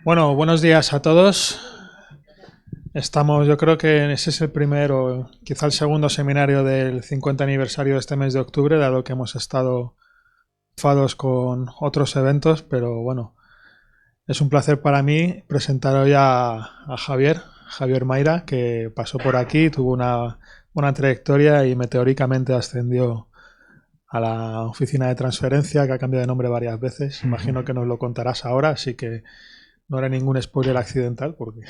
Bueno, buenos días a todos. Estamos, yo creo que ese es el primero, quizá el segundo seminario del 50 aniversario de este mes de octubre, dado que hemos estado ocupados con otros eventos, pero bueno, es un placer para mí presentar hoy a Javier Mayra, que pasó por aquí, tuvo una buena trayectoria y meteóricamente ascendió a la oficina de transferencia, que ha cambiado de nombre varias veces. Imagino que nos lo contarás ahora, así que no haré ningún spoiler accidental, porque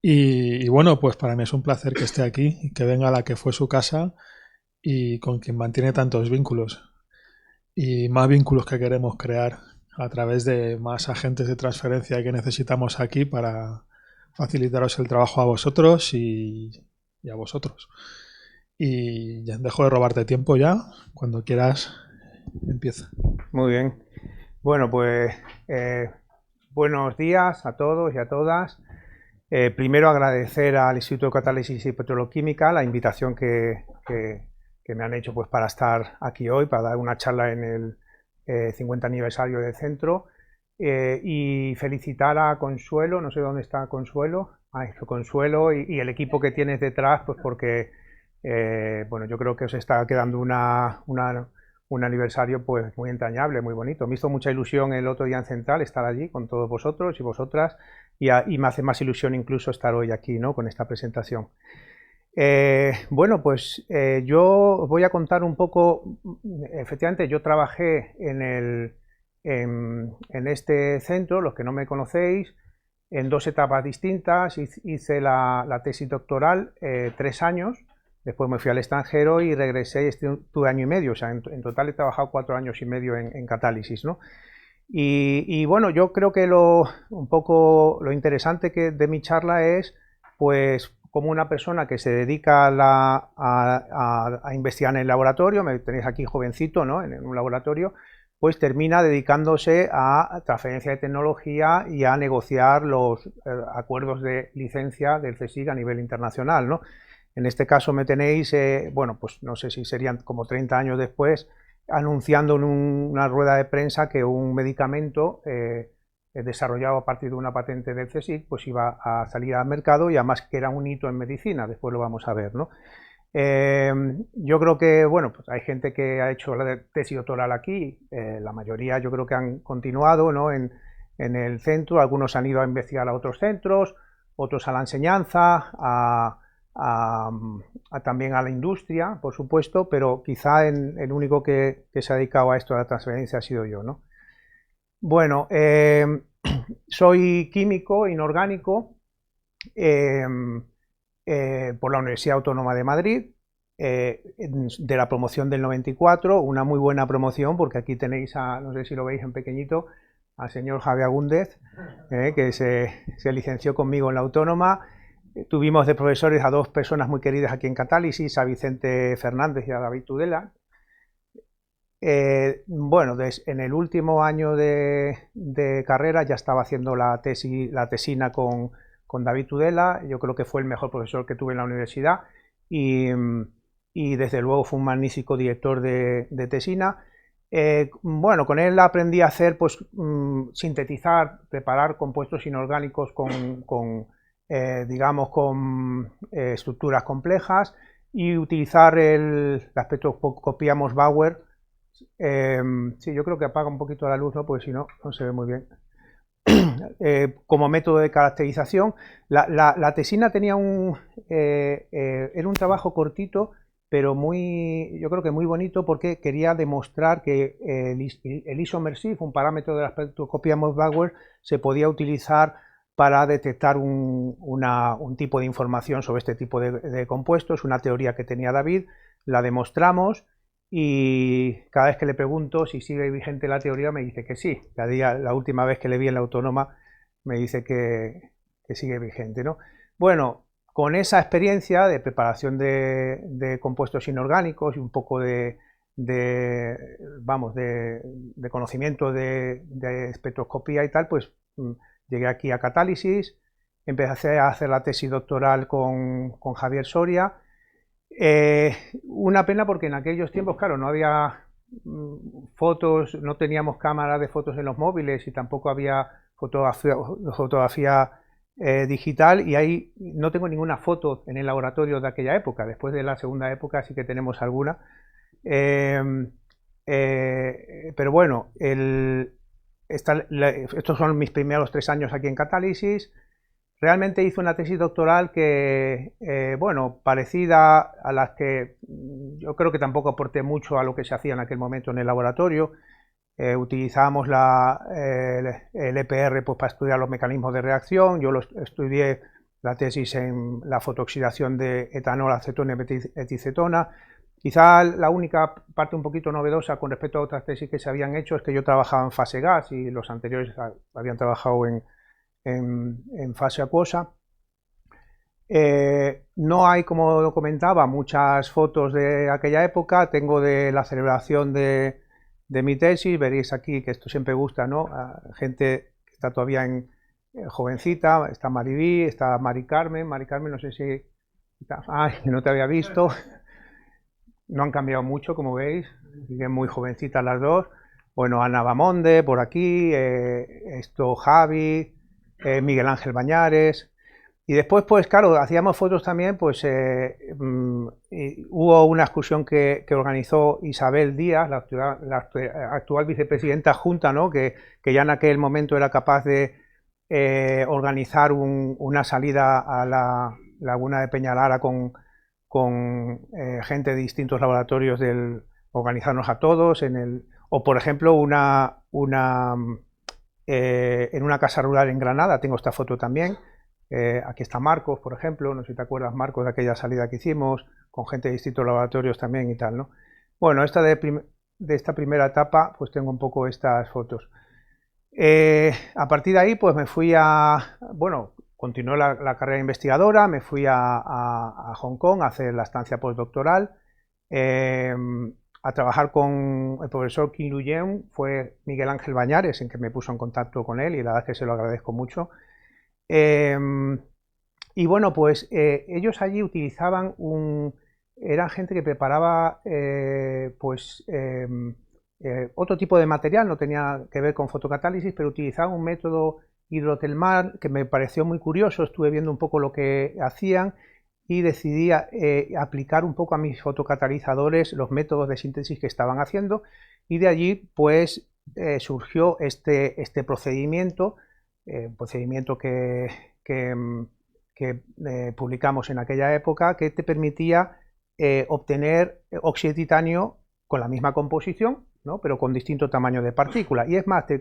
y bueno, pues para mí es un placer que esté aquí y que venga a la que fue su casa y con quien mantiene tantos vínculos y más vínculos que queremos crear a través de más agentes de transferencia que necesitamos aquí para facilitaros el trabajo a vosotros y a vosotros. Y ya dejo de robarte tiempo ya, cuando quieras empieza. Muy bien. Bueno, pues eh, buenos días a todos y a todas. Primero agradecer al Instituto de Catálisis y Petroquímica la invitación que me han hecho pues, para estar aquí hoy, para dar una charla en el 50 aniversario del centro. Y felicitar a Consuelo, no sé dónde está Consuelo, Consuelo y el equipo que tienes detrás, pues porque bueno, yo creo que os está quedando un aniversario pues muy entrañable, muy bonito. Me hizo mucha ilusión el otro día en Central estar allí con todos vosotros y vosotras y me hace más ilusión incluso estar hoy aquí, ¿no? Con esta presentación. Bueno, pues yo voy a contar un poco, efectivamente yo trabajé en este centro, los que no me conocéis, en dos etapas distintas. Hice la tesis doctoral 3 años, después me fui al extranjero y regresé y estuve año y medio, o sea, en total he trabajado 4 años y medio en catálisis, ¿no? Y bueno, yo creo que un poco lo interesante de mi charla es, pues, como una persona que se dedica a investigar en el laboratorio, me tenéis aquí jovencito, ¿no? En un laboratorio, pues termina dedicándose a transferencia de tecnología y a negociar los acuerdos de licencia del CSIC a nivel internacional, ¿no? En este caso me tenéis, bueno, pues no sé si serían como 30 años después, anunciando en una rueda de prensa que un medicamento desarrollado a partir de una patente del CSIC pues iba a salir al mercado y además que era un hito en medicina, después lo vamos a ver, ¿no? Eh, yo creo que, bueno, pues hay gente que ha hecho la tesis doctoral aquí, la mayoría yo creo que han continuado, ¿no? En el centro, algunos han ido a investigar a otros centros, otros a la enseñanza, a, también a la industria, por supuesto, pero quizá el único que se ha dedicado a esto de la transferencia ha sido yo, ¿no? Bueno, soy químico inorgánico eh, por la Universidad Autónoma de Madrid, de la promoción del 94, una muy buena promoción, porque aquí tenéis no sé si lo veis en pequeñito, al señor Javier Agúndez, que se licenció conmigo en la Autónoma. Tuvimos de profesores a dos personas muy queridas aquí en Catálisis, a Vicente Fernández y a David Tudela. Bueno, en el último año de carrera ya estaba haciendo la tesina con David Tudela. Yo creo que fue el mejor profesor que tuve en la universidad y, y desde luego fue un magnífico director de tesina. Bueno, con él aprendí a hacer, pues, sintetizar, preparar compuestos inorgánicos digamos, con estructuras complejas y utilizar la espectroscopía Mos-Bauer. Sí, yo creo que apaga un poquito la luz, ¿no? Porque si no, no se ve muy bien. Como método de caracterización, la tesina tenía era un trabajo cortito, pero yo creo que muy bonito, porque quería demostrar que el isomersif, un parámetro de la espectroscopía Mos-Bauer, se podía utilizar para detectar un tipo de información sobre este tipo de compuestos, una teoría que tenía David, la demostramos y cada vez que le pregunto si sigue vigente la teoría me dice que sí. La última vez que le vi en la Autónoma me dice que sigue vigente, ¿no? Bueno, con esa experiencia de preparación de compuestos inorgánicos y un poco vamos, de conocimiento de espectroscopía y tal, pues llegué aquí a Catálisis, empecé a hacer la tesis doctoral con Javier Soria. Una pena porque en aquellos tiempos, claro, no había fotos, no teníamos cámara de fotos en los móviles y tampoco había fotografía digital, y ahí no tengo ninguna foto en el laboratorio de aquella época. Después de la segunda época sí que tenemos alguna. Pero bueno, estos son mis primeros 3 años aquí en Catálisis. Realmente hice una tesis doctoral que, bueno, parecida a las que yo creo que tampoco aporté mucho a lo que se hacía en aquel momento en el laboratorio. Utilizábamos el EPR pues, para estudiar los mecanismos de reacción. Yo estudié la tesis en la fotooxidación de etanol, acetona y eticetona. Quizá la única parte un poquito novedosa con respecto a otras tesis que se habían hecho es que yo trabajaba en fase gas y los anteriores habían trabajado en fase acuosa. No hay, como comentaba, muchas fotos de aquella época. Tengo de la celebración de mi tesis. Veréis aquí que esto siempre gusta, ¿no? A gente que está todavía jovencita. Está Maribí, está Mari Carmen. Mari Carmen, no sé si... Ay, no te había visto. No han cambiado mucho, como veis. Siguen muy jovencitas las dos. Bueno, Ana Bamonde por aquí. Javi, Miguel Ángel Bañares. Y después, pues claro, hacíamos fotos también, pues hubo una excursión que organizó Isabel Díaz, la actual vicepresidenta adjunta, ¿no? que ya en aquel momento era capaz de organizar una salida a la laguna de Peñalara con gente de distintos laboratorios, organizarnos a todos, o por ejemplo en una casa rural en Granada. Tengo esta foto también. Aquí está Marcos, por ejemplo, no sé si te acuerdas, Marcos, de aquella salida que hicimos, con gente de distintos laboratorios también y tal, ¿no? Bueno, de esta primera etapa, pues tengo un poco estas fotos. A partir de ahí, pues me fui bueno, continué la carrera investigadora, me fui a Hong Kong a hacer la estancia postdoctoral, a trabajar con el profesor Kim Lu-Yeung. Fue Miguel Ángel Bañares en que me puso en contacto con él, y la verdad es que se lo agradezco mucho. Y bueno, pues ellos allí utilizaban eran gente que preparaba otro tipo de material, no tenía que ver con fotocatálisis, pero utilizaban un método hidrotermal que me pareció muy curioso. Estuve viendo un poco lo que hacían y decidí aplicar un poco a mis fotocatalizadores los métodos de síntesis que estaban haciendo, y de allí pues surgió este procedimiento. Procedimiento que publicamos en aquella época, que te permitía obtener óxido de titanio con la misma composición, ¿no? Pero con distinto tamaño de partícula. Y es más, te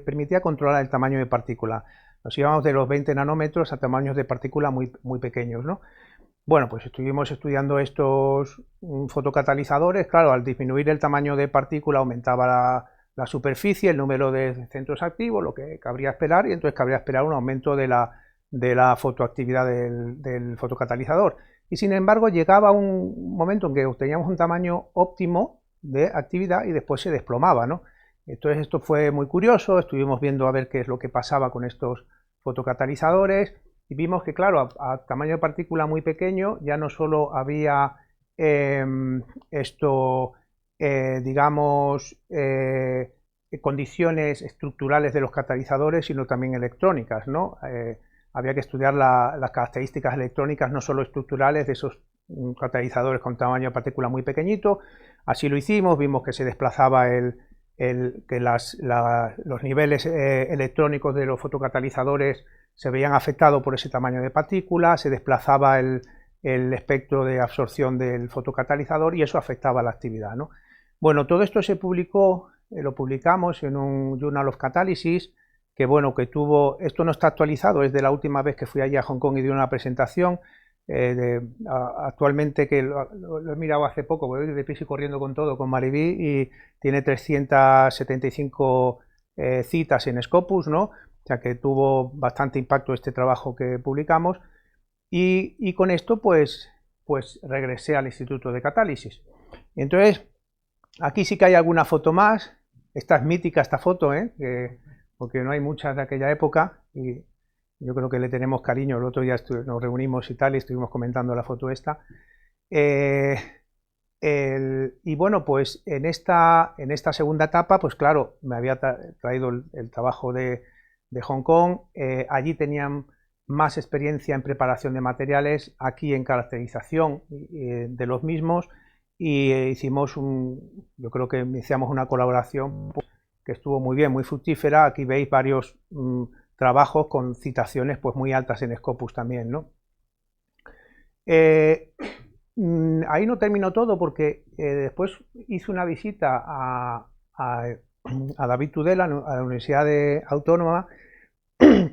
permitía controlar el tamaño de partícula. Nos íbamos de los 20 nanómetros a tamaños de partícula muy, muy pequeños, ¿no? Bueno, pues estuvimos estudiando estos fotocatalizadores. Claro, al disminuir el tamaño de partícula aumentaba la superficie, el número de centros activos, lo que cabría esperar, y entonces cabría esperar un aumento de la fotoactividad del fotocatalizador. Y sin embargo llegaba un momento en que obteníamos un tamaño óptimo de actividad y después se desplomaba, ¿no? Entonces esto fue muy curioso. Estuvimos viendo a ver qué es lo que pasaba con estos fotocatalizadores, y vimos que, claro, a tamaño de partícula muy pequeño ya no solo había digamos, condiciones estructurales de los catalizadores, sino también electrónicas, ¿no? Había que estudiar las características electrónicas, no solo estructurales, de esos catalizadores con tamaño de partícula muy pequeñito. Así lo hicimos. Vimos que se desplazaba que los niveles electrónicos de los fotocatalizadores se veían afectados por ese tamaño de partícula, se desplazaba el espectro de absorción del fotocatalizador, y eso afectaba la actividad, ¿no? Bueno, todo esto se publicó, lo publicamos en un Journal of Catalysis, que bueno, esto no está actualizado, es de la última vez que fui allí a Hong Kong y di una presentación. Actualmente, que lo he mirado hace poco, voy deprisa y corriendo con todo, con Maribí, y tiene 375 citas en Scopus, ¿no? O sea que tuvo bastante impacto este trabajo que publicamos, y con esto pues regresé al Instituto de Catálisis. Entonces, aquí sí que hay alguna foto más. Esta es mítica, esta foto, porque no hay muchas de aquella época, y yo creo que le tenemos cariño. El otro día nos reunimos y tal, y estuvimos comentando la foto esta. Y Y bueno, pues en esta segunda etapa, pues claro, me había traído el trabajo de Hong Kong. Allí tenían más experiencia en preparación de materiales, aquí en caracterización de los mismos, y hicimos yo creo que iniciamos una colaboración que estuvo muy bien, muy fructífera. Aquí veis varios trabajos con citaciones pues muy altas en Scopus también, ¿no? Ahí no terminó todo porque después hice una visita a David Tudela, a la Universidad Autónoma,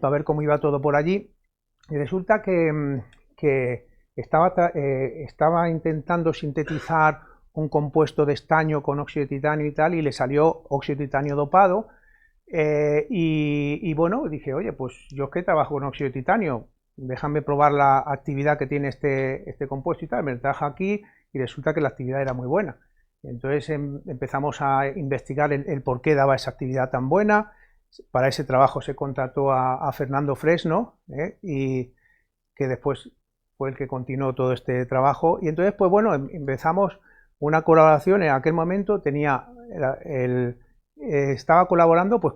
para ver cómo iba todo por allí. Y resulta que estaba intentando sintetizar un compuesto de estaño con óxido de titanio y tal, y le salió óxido de titanio dopado. Y bueno, dije, oye, pues yo es que trabajo con óxido de titanio, déjame probar la actividad que tiene este compuesto y tal. Me lo traje aquí y resulta que la actividad era muy buena. Entonces empezamos a investigar el por qué daba esa actividad tan buena. Para ese trabajo se contrató a Fernando Fresno, y que después fue el que continuó todo este trabajo. Y entonces, pues bueno, empezamos una colaboración. En aquel momento estaba colaborando pues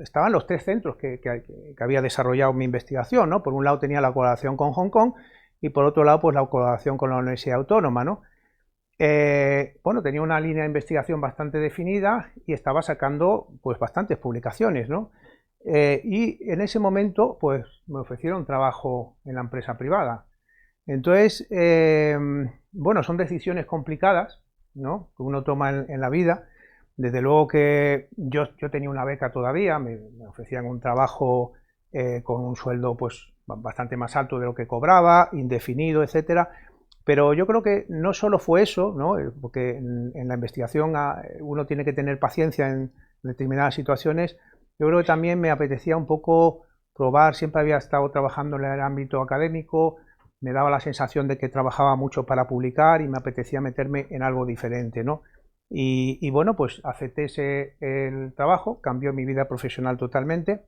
estaban los tres centros que había desarrollado mi investigación, ¿no? Por un lado tenía la colaboración con Hong Kong y por otro lado pues la colaboración con la Universidad Autónoma, ¿no? Bueno, tenía una línea de investigación bastante definida y estaba sacando pues bastantes publicaciones, ¿no? Y en ese momento pues me ofrecieron trabajo en la empresa privada. Entonces, bueno, son decisiones complicadas, ¿no?, que uno toma en la vida. Desde luego que yo tenía una beca todavía, me ofrecían un trabajo con un sueldo pues bastante más alto de lo que cobraba, indefinido, etcétera. Pero yo creo que no solo fue eso, ¿no?, porque en la investigación uno tiene que tener paciencia en determinadas situaciones. Yo creo que también me apetecía un poco probar, siempre había estado trabajando en el ámbito académico, me daba la sensación de que trabajaba mucho para publicar y me apetecía meterme en algo diferente, ¿no? Y bueno, pues acepté el trabajo, cambió mi vida profesional totalmente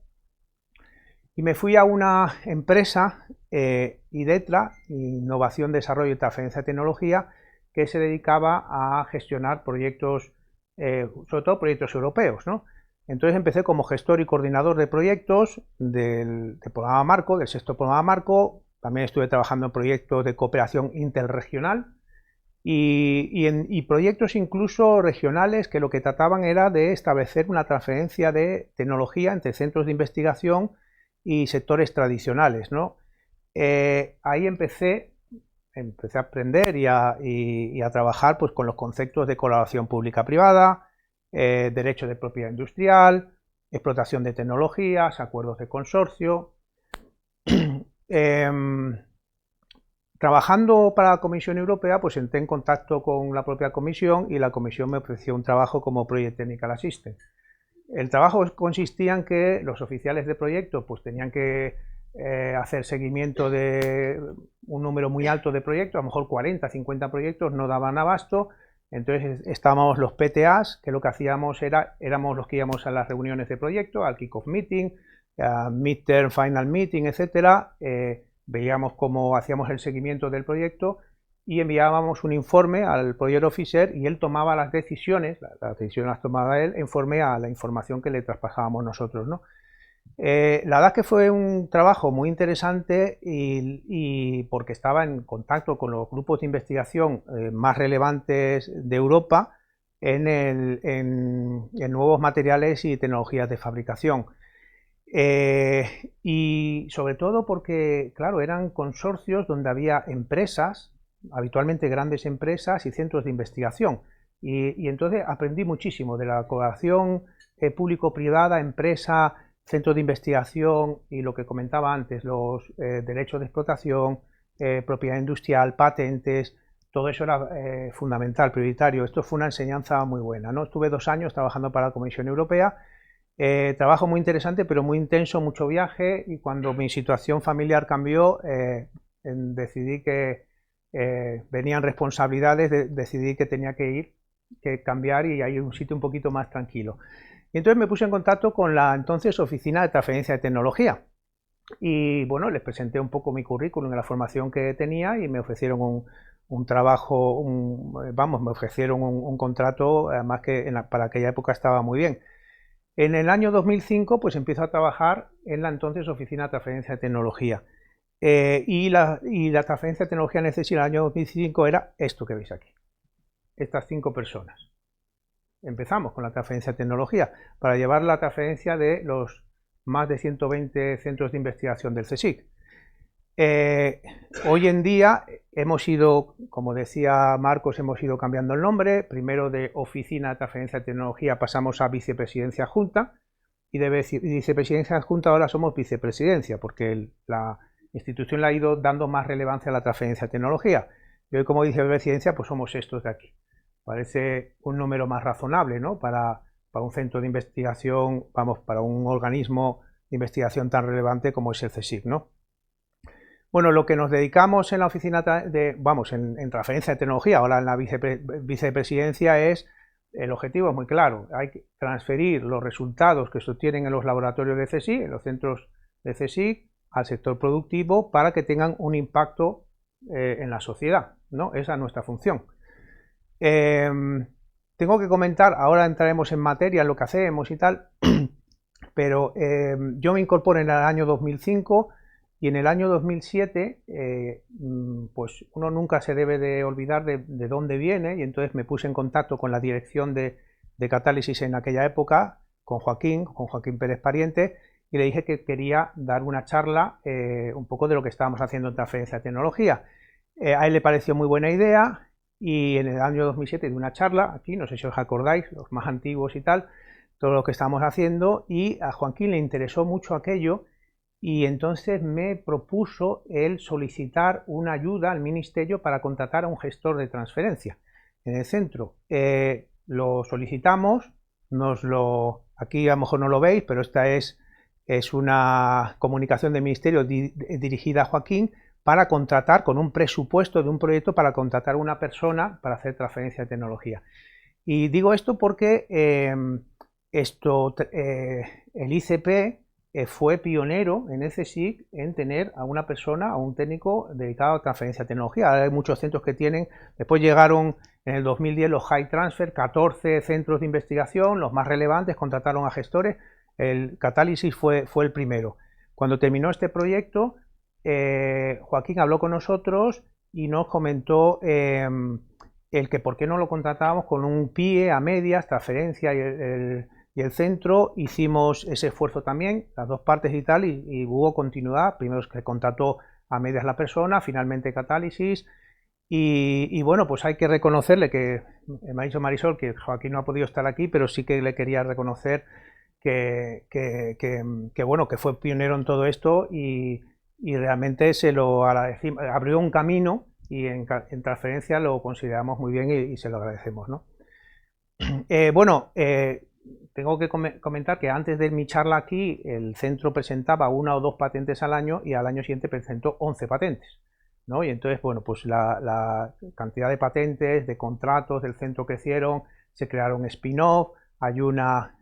y me fui a una empresa, IDETRA, Innovación, Desarrollo y Transferencia de Tecnología, que se dedicaba a gestionar proyectos, sobre todo proyectos europeos, ¿no? Entonces empecé como gestor y coordinador de proyectos del programa Marco, del sexto programa Marco. También estuve trabajando en proyectos de cooperación interregional y proyectos incluso regionales que lo que trataban era de establecer una transferencia de tecnología entre centros de investigación y sectores tradicionales, ¿no? Ahí empecé a aprender y a trabajar pues con los conceptos de colaboración pública-privada, derecho de propiedad industrial, explotación de tecnologías, acuerdos de consorcio. Trabajando para la Comisión Europea, pues entré en contacto con la propia Comisión y la Comisión me ofreció un trabajo como Project Technical Assistant. El trabajo consistía en que los oficiales de proyecto pues tenían que hacer seguimiento de un número muy alto de proyectos, a lo mejor 40, 50 proyectos, no daban abasto. Entonces estábamos los PTAs, que lo que hacíamos éramos los que íbamos a las reuniones de proyecto, al kick-off meeting, midterm, final meeting, etcétera. Veíamos cómo hacíamos el seguimiento del proyecto y enviábamos un informe al Project Officer y él tomaba las decisiones, las decisiones las tomaba él en conforme a la información que le traspasábamos nosotros, ¿no? La verdad es que fue un trabajo muy interesante y porque estaba en contacto con los grupos de investigación más relevantes de Europa en nuevos materiales y tecnologías de fabricación. Y sobre todo porque, claro, eran consorcios donde había empresas, habitualmente grandes empresas y centros de investigación. Y entonces aprendí muchísimo de la colaboración público-privada, empresa, centro de investigación y lo que comentaba antes, los derechos de explotación, propiedad industrial, patentes. Todo eso era fundamental, prioritario. Esto fue una enseñanza muy buena, ¿no? Estuve 2 años trabajando para la Comisión Europea. Trabajo muy interesante, pero muy intenso, mucho viaje, y cuando mi situación familiar cambió, decidí que venían responsabilidades, decidí que tenía que cambiar y hay un sitio un poquito más tranquilo. Y entonces me puse en contacto con la entonces Oficina de Transferencia de Tecnología, y bueno, les presenté un poco mi currículum y la formación que tenía y me ofrecieron un trabajo, me ofrecieron un contrato, además que para aquella época estaba muy bien. En el año 2005 pues empiezo a trabajar en la entonces Oficina de Transferencia de Tecnología. Y la transferencia de tecnología necesaria en el año 2005 era esto que veis aquí, estas 5 personas. Empezamos con la transferencia de tecnología para llevar la transferencia de los más de 120 centros de investigación del CSIC. Hoy en día hemos ido, como decía Marcos, hemos ido cambiando el nombre. Primero de Oficina de Transferencia de Tecnología pasamos a Vicepresidencia Adjunta, y de Vicepresidencia Adjunta ahora somos Vicepresidencia, porque la institución le ha ido dando más relevancia a la transferencia de tecnología. Y hoy, como Vicepresidencia, pues somos estos de aquí. Parece un número más razonable, ¿no? Para un centro de investigación, para un organismo de investigación tan relevante como es el CSIC, ¿no? Bueno, lo que nos dedicamos en la oficina en transferencia de tecnología, ahora en la vicepresidencia, el objetivo es muy claro: hay que transferir los resultados que se obtienen en los laboratorios de CSIC, en los centros de CSIC, al sector productivo para que tengan un impacto en la sociedad, ¿no? Esa es nuestra función. Tengo que comentar, ahora entraremos en materia en lo que hacemos y tal, pero yo me incorporé en el año 2005 y en el año 2007, pues uno nunca se debe de olvidar de dónde viene, y entonces me puse en contacto con la dirección de Catálisis en aquella época, con Joaquín Pérez Pariente, y le dije que quería dar una charla un poco de lo que estábamos haciendo en transferencia de tecnología. A él le pareció muy buena idea, y en el año 2007 di una charla aquí, no sé si os acordáis, los más antiguos y tal, todo lo que estábamos haciendo, y a Joaquín le interesó mucho aquello, y entonces me propuso él solicitar una ayuda al ministerio para contratar a un gestor de transferencia en el centro. Lo solicitamos, aquí a lo mejor no lo veis, pero esta es una comunicación del ministerio dirigida a Joaquín para contratar, con un presupuesto de un proyecto para contratar a una persona para hacer transferencia de tecnología. Y digo esto porque el ICP fue pionero en el CSIC en tener a una persona, a un técnico dedicado a transferencia de tecnología. Ahora hay muchos centros que tienen. Después llegaron en el 2010 los High Transfer, 14 centros de investigación, los más relevantes, contrataron a gestores. El Catálisis fue el primero. Cuando terminó este proyecto, Joaquín habló con nosotros y nos comentó el que por qué no lo contratábamos con un PIE a medias, transferencia y el centro. Hicimos ese esfuerzo también, las dos partes y tal, y hubo continuidad. Primero se contrató a medias la persona, finalmente Catálisis, y bueno, pues hay que reconocerle que, me ha dicho Marisol que Joaquín no ha podido estar aquí, pero sí que le quería reconocer que bueno, que fue pionero en todo esto, y realmente se lo agradecimos, abrió un camino, y en transferencia lo consideramos muy bien y se lo agradecemos, ¿no? Bueno, tengo que comentar que antes de mi charla aquí, el centro presentaba 1 o 2 patentes al año, y al año siguiente presentó 11 patentes, ¿no? Y entonces, bueno, pues la cantidad de patentes, de contratos del centro crecieron, se crearon spin-off, hay una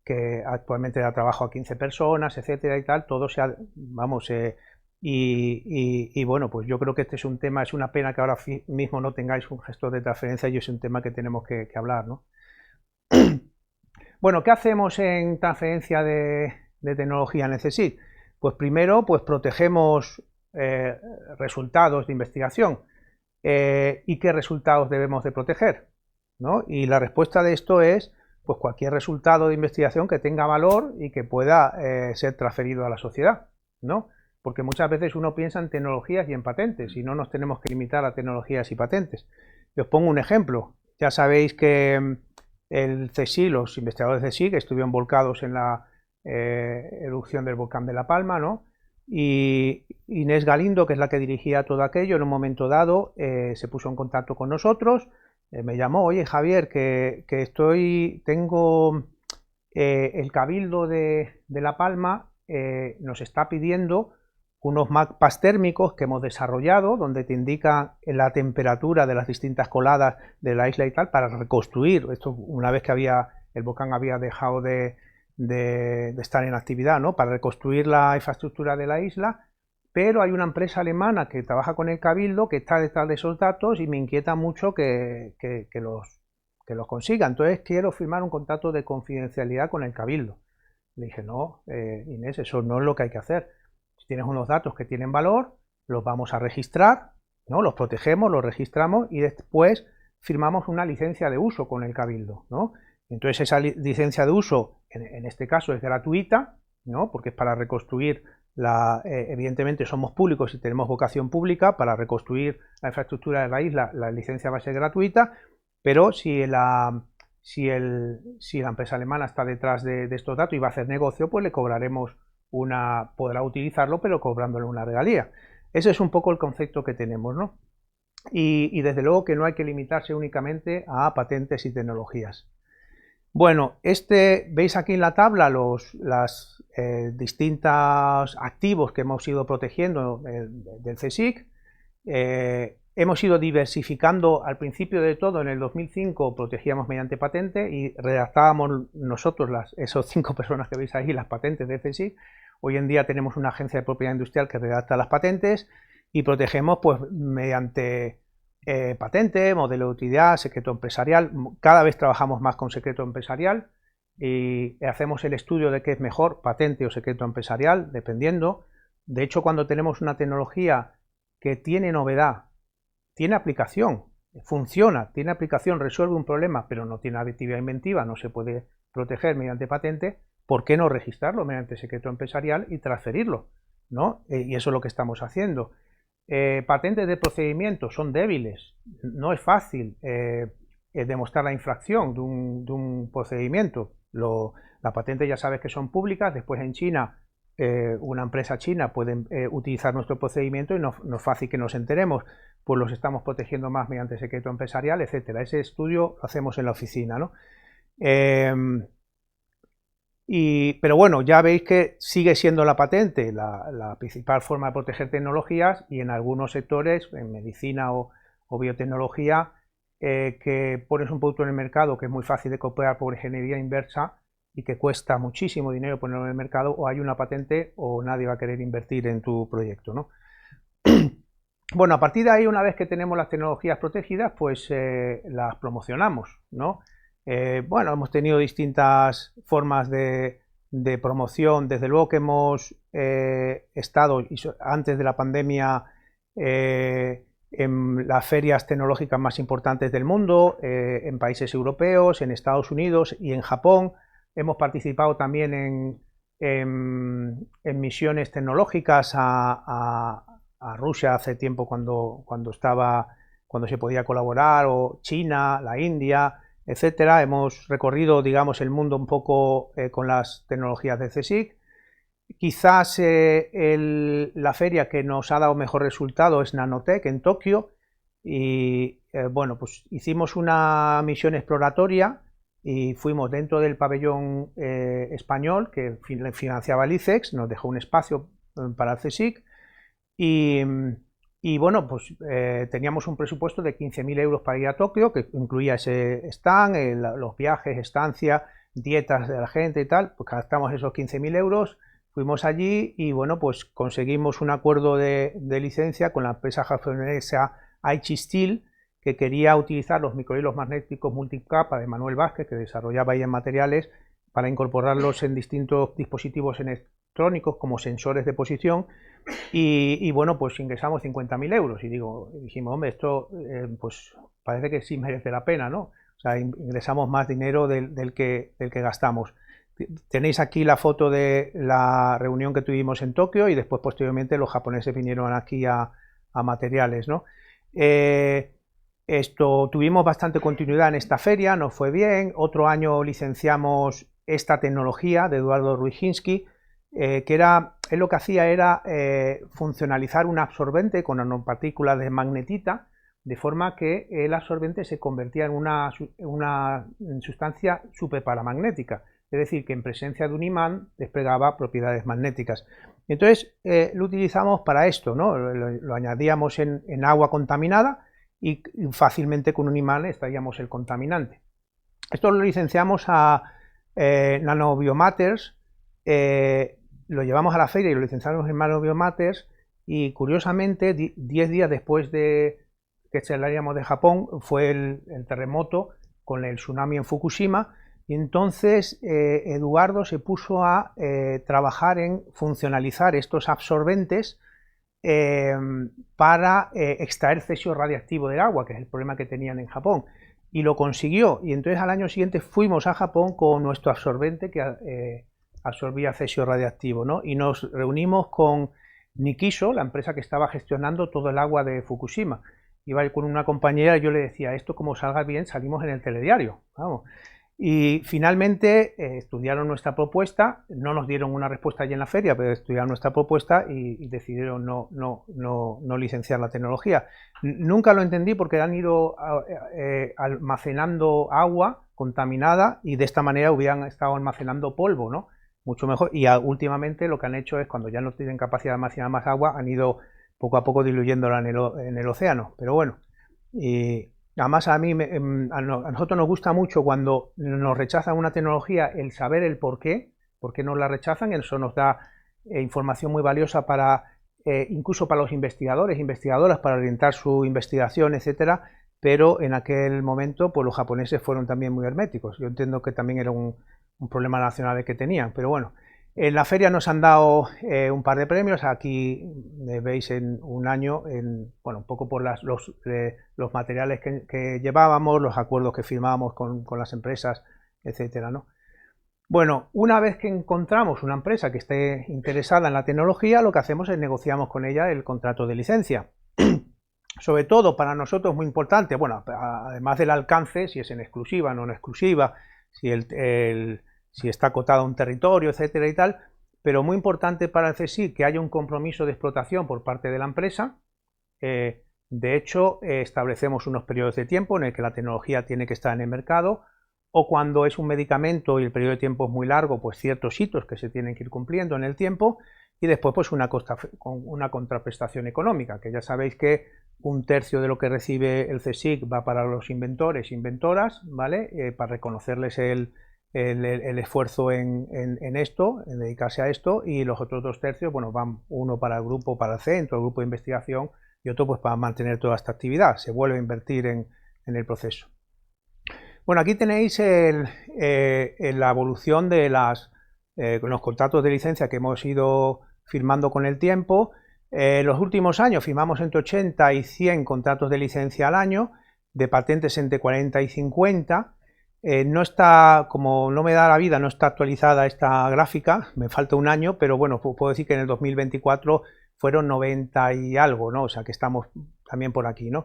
que actualmente da trabajo a 15 personas, etcétera y tal, todo y bueno, pues yo creo que este es un tema, es una pena que ahora mismo no tengáis un gestor de transferencia, y es un tema que tenemos que hablar, ¿no? Bueno, ¿qué hacemos en transferencia de tecnología en el CSIC? Pues primero, pues protegemos resultados de investigación. ¿Y qué resultados debemos de proteger? ¿No? Y la respuesta de esto es pues cualquier resultado de investigación que tenga valor y que pueda ser transferido a la sociedad, ¿no? Porque muchas veces uno piensa en tecnologías y en patentes, y no nos tenemos que limitar a tecnologías y patentes. Os pongo un ejemplo. Ya sabéis que el CSIC, los investigadores de CSIC estuvieron volcados en la erupción del volcán de La Palma, ¿no? Y Inés Galindo, que es la que dirigía todo aquello, en un momento dado se puso en contacto con nosotros, me llamó: oye Javier, que tengo el Cabildo de La Palma nos está pidiendo unos mapas térmicos que hemos desarrollado, donde te indica la temperatura de las distintas coladas de la isla y tal, para reconstruir esto una vez que el volcán había dejado de de estar en actividad, ¿no? Para reconstruir la infraestructura de la isla, pero hay una empresa alemana que trabaja con el Cabildo que está detrás de esos datos y me inquieta mucho que los consiga. Entonces quiero firmar un contrato de confidencialidad con el Cabildo. Le dije, no, Inés, eso no es lo que hay que hacer. Si tienes unos datos que tienen valor, los vamos a registrar, ¿no? Los protegemos, los registramos y después firmamos una licencia de uso con el Cabildo, ¿no? Entonces esa licencia de uso, en este caso, es gratuita, ¿no? Porque es para reconstruir evidentemente somos públicos y tenemos vocación pública. Para reconstruir la infraestructura de la isla, la licencia va a ser gratuita, pero si la empresa alemana está detrás de estos datos y va a hacer negocio, pues le cobraremos podrá utilizarlo, pero cobrándole una regalía. Ese es un poco el concepto que tenemos, ¿no? Y desde luego que no hay que limitarse únicamente a patentes y tecnologías. Bueno, veis aquí en la tabla los distintos activos que hemos ido protegiendo del CSIC. Hemos ido diversificando. Al principio de todo, en el 2005, protegíamos mediante patente y redactábamos nosotros, esos 5 personas que veis ahí, las patentes del CSIC. Hoy en día tenemos una agencia de propiedad industrial que redacta las patentes y protegemos pues mediante patente, modelo de utilidad, secreto empresarial. Cada vez trabajamos más con secreto empresarial y hacemos el estudio de qué es mejor, patente o secreto empresarial, dependiendo. De hecho, cuando tenemos una tecnología que tiene novedad, tiene aplicación, funciona, tiene aplicación, resuelve un problema, pero no tiene actividad inventiva, no se puede proteger mediante patente, ¿por qué no registrarlo mediante secreto empresarial y transferirlo, ¿no? Y eso es lo que estamos haciendo. Patentes de procedimiento son débiles, no es fácil demostrar la infracción de un procedimiento. La patente ya sabes que son públicas. Después en China, una empresa china puede utilizar nuestro procedimiento y no es fácil que nos enteremos, pues los estamos protegiendo más mediante secreto empresarial, etcétera. Ese estudio lo hacemos en la oficina, ¿no? Pero bueno, ya veis que sigue siendo la patente la principal forma de proteger tecnologías, y en algunos sectores, en medicina o biotecnología, que pones un producto en el mercado que es muy fácil de copiar por ingeniería inversa y que cuesta muchísimo dinero ponerlo en el mercado, o hay una patente o nadie va a querer invertir en tu proyecto, ¿no? Bueno, a partir de ahí, una vez que tenemos las tecnologías protegidas, pues las promocionamos, ¿no? Bueno, hemos tenido distintas formas de promoción. Desde luego que hemos estado antes de la pandemia en las ferias tecnológicas más importantes del mundo, en países europeos, en Estados Unidos y en Japón. Hemos participado también en misiones tecnológicas a Rusia hace tiempo, cuando se podía colaborar, o China, la India, etcétera. Hemos recorrido, digamos, el mundo un poco con las tecnologías de CSIC. Quizás la feria que nos ha dado mejor resultado es Nanotech en Tokio, y bueno, pues hicimos una misión exploratoria y fuimos dentro del pabellón español que financiaba el ICEX, nos dejó un espacio para el CSIC. Y bueno, pues teníamos un presupuesto de 15.000 euros para ir a Tokio, que incluía ese stand, los viajes, estancia, dietas de la gente y tal. Pues gastamos esos 15.000 euros, fuimos allí y bueno, pues conseguimos un acuerdo de licencia con la empresa japonesa Aichi Steel, que quería utilizar los microhilos magnéticos multicapa de Manuel Vázquez, que desarrollaba ahí en materiales, para incorporarlos en distintos dispositivos electrónicos como sensores de posición. Y bueno, pues ingresamos 50.000 euros y dijimos, hombre, esto pues parece que sí merece la pena, ¿no? O sea, ingresamos más dinero del que gastamos. Tenéis aquí la foto de la reunión que tuvimos en Tokio, y después posteriormente los japoneses vinieron aquí a materiales, ¿no? Tuvimos bastante continuidad en esta feria, nos fue bien. Otro año licenciamos esta tecnología de Eduardo Ruizinski, que él lo que hacía era funcionalizar un absorbente con nanopartículas de magnetita, de forma que el absorbente se convertía en una sustancia superparamagnética, es decir, que en presencia de un imán desplegaba propiedades magnéticas. Entonces lo utilizamos para esto, ¿no? Lo añadíamos en agua contaminada y fácilmente con un imán extraíamos el contaminante. Esto lo licenciamos a Nanobiomatters, lo llevamos a la feria y lo licenciamos en Nanobiomatters, y curiosamente 10 días después de que saliéramos de Japón fue el terremoto con el tsunami en Fukushima, y entonces Eduardo se puso a trabajar en funcionalizar estos absorbentes para extraer cesio radiactivo del agua, que es el problema que tenían en Japón, y lo consiguió. Y entonces al año siguiente fuimos a Japón con nuestro absorbente que absorbía cesio radiactivo, ¿no? Y nos reunimos con Nikiso, la empresa que estaba gestionando todo el agua de Fukushima. Iba con una compañera y yo le decía, esto como salga bien salimos en el telediario, vamos. Y finalmente estudiaron nuestra propuesta, no nos dieron una respuesta allí en la feria, pero estudiaron nuestra propuesta y decidieron no licenciar la tecnología. Nunca lo entendí porque han ido almacenando agua contaminada y de esta manera hubieran estado almacenando polvo, ¿no? Mucho mejor. Y últimamente lo que han hecho es, cuando ya no tienen capacidad de almacenar más agua, han ido poco a poco diluyéndola en el océano. Pero bueno, y además a nosotros nos gusta mucho cuando nos rechazan una tecnología el saber el por qué nos la rechazan. Eso nos da información muy valiosa para incluso para los investigadores, investigadoras, para orientar su investigación, etcétera. Pero en aquel momento pues los japoneses fueron también muy herméticos. Yo entiendo que también era un problema nacional que tenían, pero bueno. En la feria nos han dado un par de premios. Aquí veis en un año, bueno, un poco por los materiales que llevábamos, los acuerdos que firmábamos con las empresas, etcétera, ¿no? Bueno, una vez que encontramos una empresa que esté interesada en la tecnología, lo que hacemos es negociamos con ella el contrato de licencia. Sobre todo para nosotros es muy importante, bueno, además del alcance, si es en exclusiva, no en exclusiva, si está acotado a un territorio, etcétera y tal, pero muy importante para el CSIC que haya un compromiso de explotación por parte de la empresa. De hecho, establecemos unos periodos de tiempo en el que la tecnología tiene que estar en el mercado, o cuando es un medicamento y el periodo de tiempo es muy largo, pues ciertos hitos que se tienen que ir cumpliendo en el tiempo, y después pues una contraprestación económica, que ya sabéis que 1/3 de lo que recibe el CSIC va para los inventores e inventoras, ¿vale? Para reconocerles el esfuerzo en esto, en dedicarse a esto, y los otros 2/3, bueno, van uno para el grupo, para el centro, el grupo de investigación, y otro pues para mantener toda esta actividad. Se vuelve a invertir en el proceso. Bueno, aquí tenéis la evolución de los contratos de licencia que hemos ido firmando con el tiempo. Los últimos años firmamos entre 80 y 100 contratos de licencia al año, de patentes entre 40 y 50. No está, como no me da la vida, no está actualizada esta gráfica, me falta un año, pero bueno, puedo decir que en el 2024 fueron 90 y algo, ¿no? O sea que estamos también por aquí, ¿no?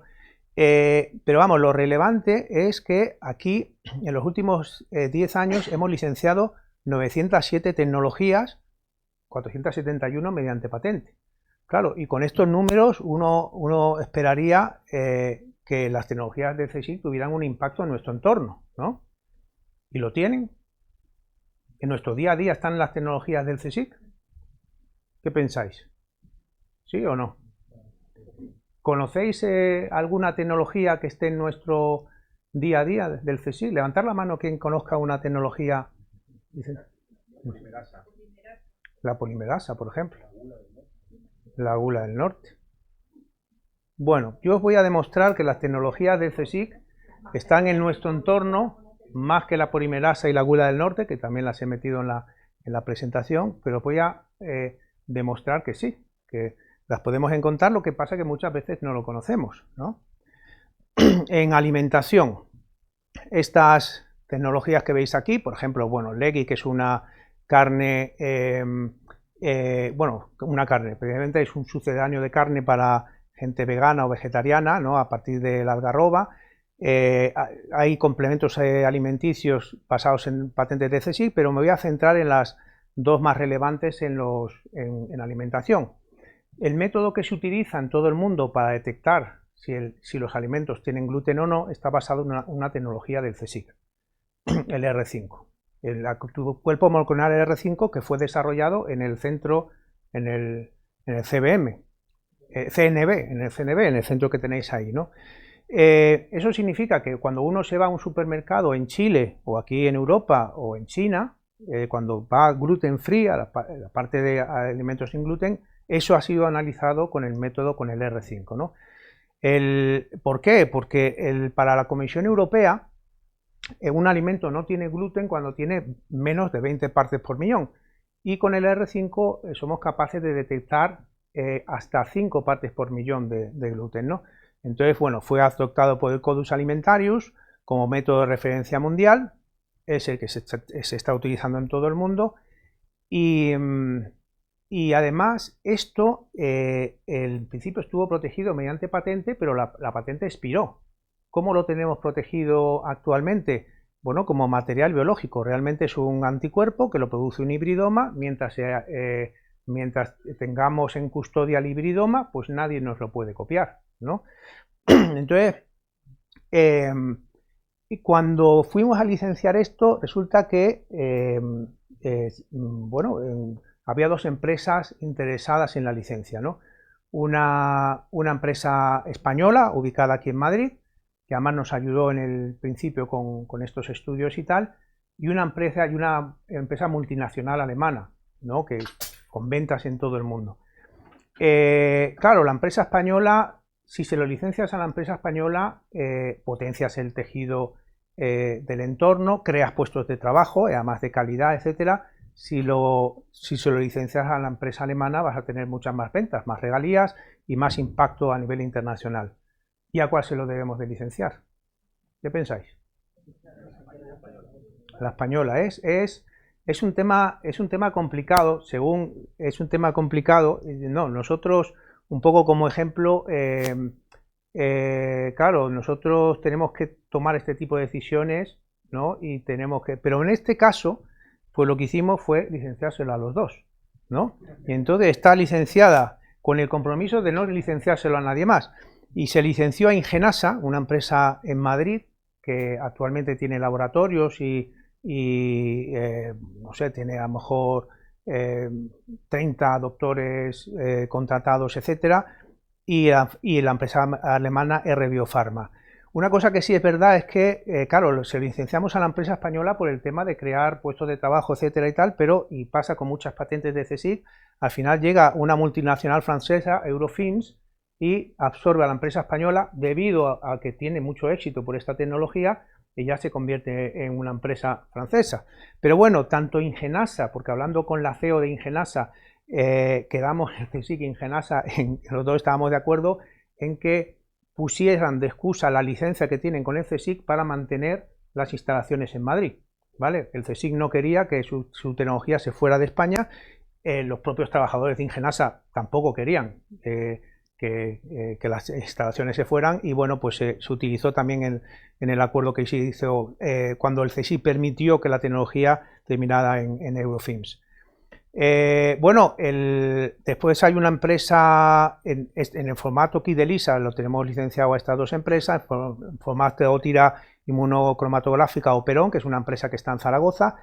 Pero vamos, lo relevante es que aquí en los últimos 10 años hemos licenciado 907 tecnologías, 471 mediante patente. Claro, y con estos números uno esperaría que las tecnologías del CSIC tuvieran un impacto en nuestro entorno, ¿no? ¿Y lo tienen? ¿En nuestro día a día están las tecnologías del CSIC? ¿Qué pensáis? ¿Sí o no? ¿Conocéis alguna tecnología que esté en nuestro día a día del CSIC? Levantar la mano quien conozca una tecnología. La polimerasa, por ejemplo. La gula del norte. Bueno, yo os voy a demostrar que las tecnologías del CSIC están en nuestro entorno más que la polimerasa y la gula del norte, que también las he metido en la presentación, pero voy a demostrar que sí, que las podemos encontrar, lo que pasa que muchas veces no lo conocemos, ¿no? En alimentación, estas tecnologías que veis aquí, por ejemplo, bueno, Leggy, que es una carne, bueno, una carne, precisamente es un sucedáneo de carne para gente vegana o vegetariana, ¿no? A partir de la algarroba. Hay complementos alimenticios basados en patentes de CSIC, pero me voy a centrar en las dos más relevantes en alimentación. El método que se utiliza en todo el mundo para detectar si los alimentos tienen gluten o no está basado en una tecnología del CSIC, el R5. El cuerpo molecular R5 que fue desarrollado en el centro, en el CNB, en el centro que tenéis ahí, ¿no? Eso significa que cuando uno se va a un supermercado en Chile o aquí en Europa o en China, cuando va gluten free, a la parte de alimentos sin gluten, eso ha sido analizado con el método, con el R5, ¿no? ¿Por qué? Porque para la Comisión Europea un alimento no tiene gluten cuando tiene menos de 20 partes por millón, y con el R5 somos capaces de detectar hasta 5 partes por millón de gluten, ¿no? Entonces, bueno, fue adoptado por el Codus Alimentarius como método de referencia mundial, es el que se está utilizando en todo el mundo, y además esto en principio estuvo protegido mediante patente, pero la patente expiró. ¿Cómo lo tenemos protegido actualmente? Bueno, como material biológico, realmente es un anticuerpo que lo produce un hibridoma, mientras tengamos en custodia el hibridoma, pues nadie nos lo puede copiar, ¿no? Entonces, cuando fuimos a licenciar esto, resulta que, bueno, había dos empresas interesadas en la licencia, ¿no? Una empresa española ubicada aquí en Madrid, que además nos ayudó en el principio con estos estudios y tal, y una empresa multinacional alemana, ¿no? Que con ventas en todo el mundo. Claro, la empresa española, si se lo licencias a la empresa española, potencias el tejido del entorno, creas puestos de trabajo, además de calidad, etcétera. Si se lo licencias a la empresa alemana, vas a tener muchas más ventas, más regalías y más impacto a nivel internacional. ¿Y a cuál se lo debemos de licenciar? ¿Qué pensáis? La española es un tema complicado, es un tema complicado. No, nosotros, un poco como ejemplo, claro, nosotros tenemos que tomar este tipo de decisiones, ¿no? Pero en este caso, pues lo que hicimos fue licenciárselo a los dos, ¿no? Y entonces está licenciada con el compromiso de no licenciárselo a nadie más. Y se licenció a Ingenasa, una empresa en Madrid que actualmente tiene laboratorios y no sé, tiene a lo mejor 30 doctores contratados, etcétera, y la empresa alemana R Biopharma. Una cosa que sí es verdad es que, claro, se licenciamos a la empresa española por el tema de crear puestos de trabajo, etcétera y tal, y pasa con muchas patentes de CSIC, al final llega una multinacional francesa, Eurofins, y absorbe a la empresa española debido a que tiene mucho éxito por esta tecnología, y ya se convierte en una empresa francesa. Pero bueno, tanto Ingenasa, porque hablando con la CEO de Ingenasa, quedamos en CSIC y Ingenasa, los dos estábamos de acuerdo en que pusieran de excusa la licencia que tienen con el CSIC para mantener las instalaciones en Madrid, ¿vale? El CSIC no quería que su tecnología se fuera de España, los propios trabajadores de Ingenasa tampoco querían que las instalaciones se fueran, y bueno, pues se utilizó también en el acuerdo que se hizo cuando el CSIC permitió que la tecnología terminara en Eurofins. Bueno, después hay una empresa en el formato kit de ELISA, lo tenemos licenciado a estas dos empresas, en formato de tira inmunocromatográfica Operon, que es una empresa que está en Zaragoza,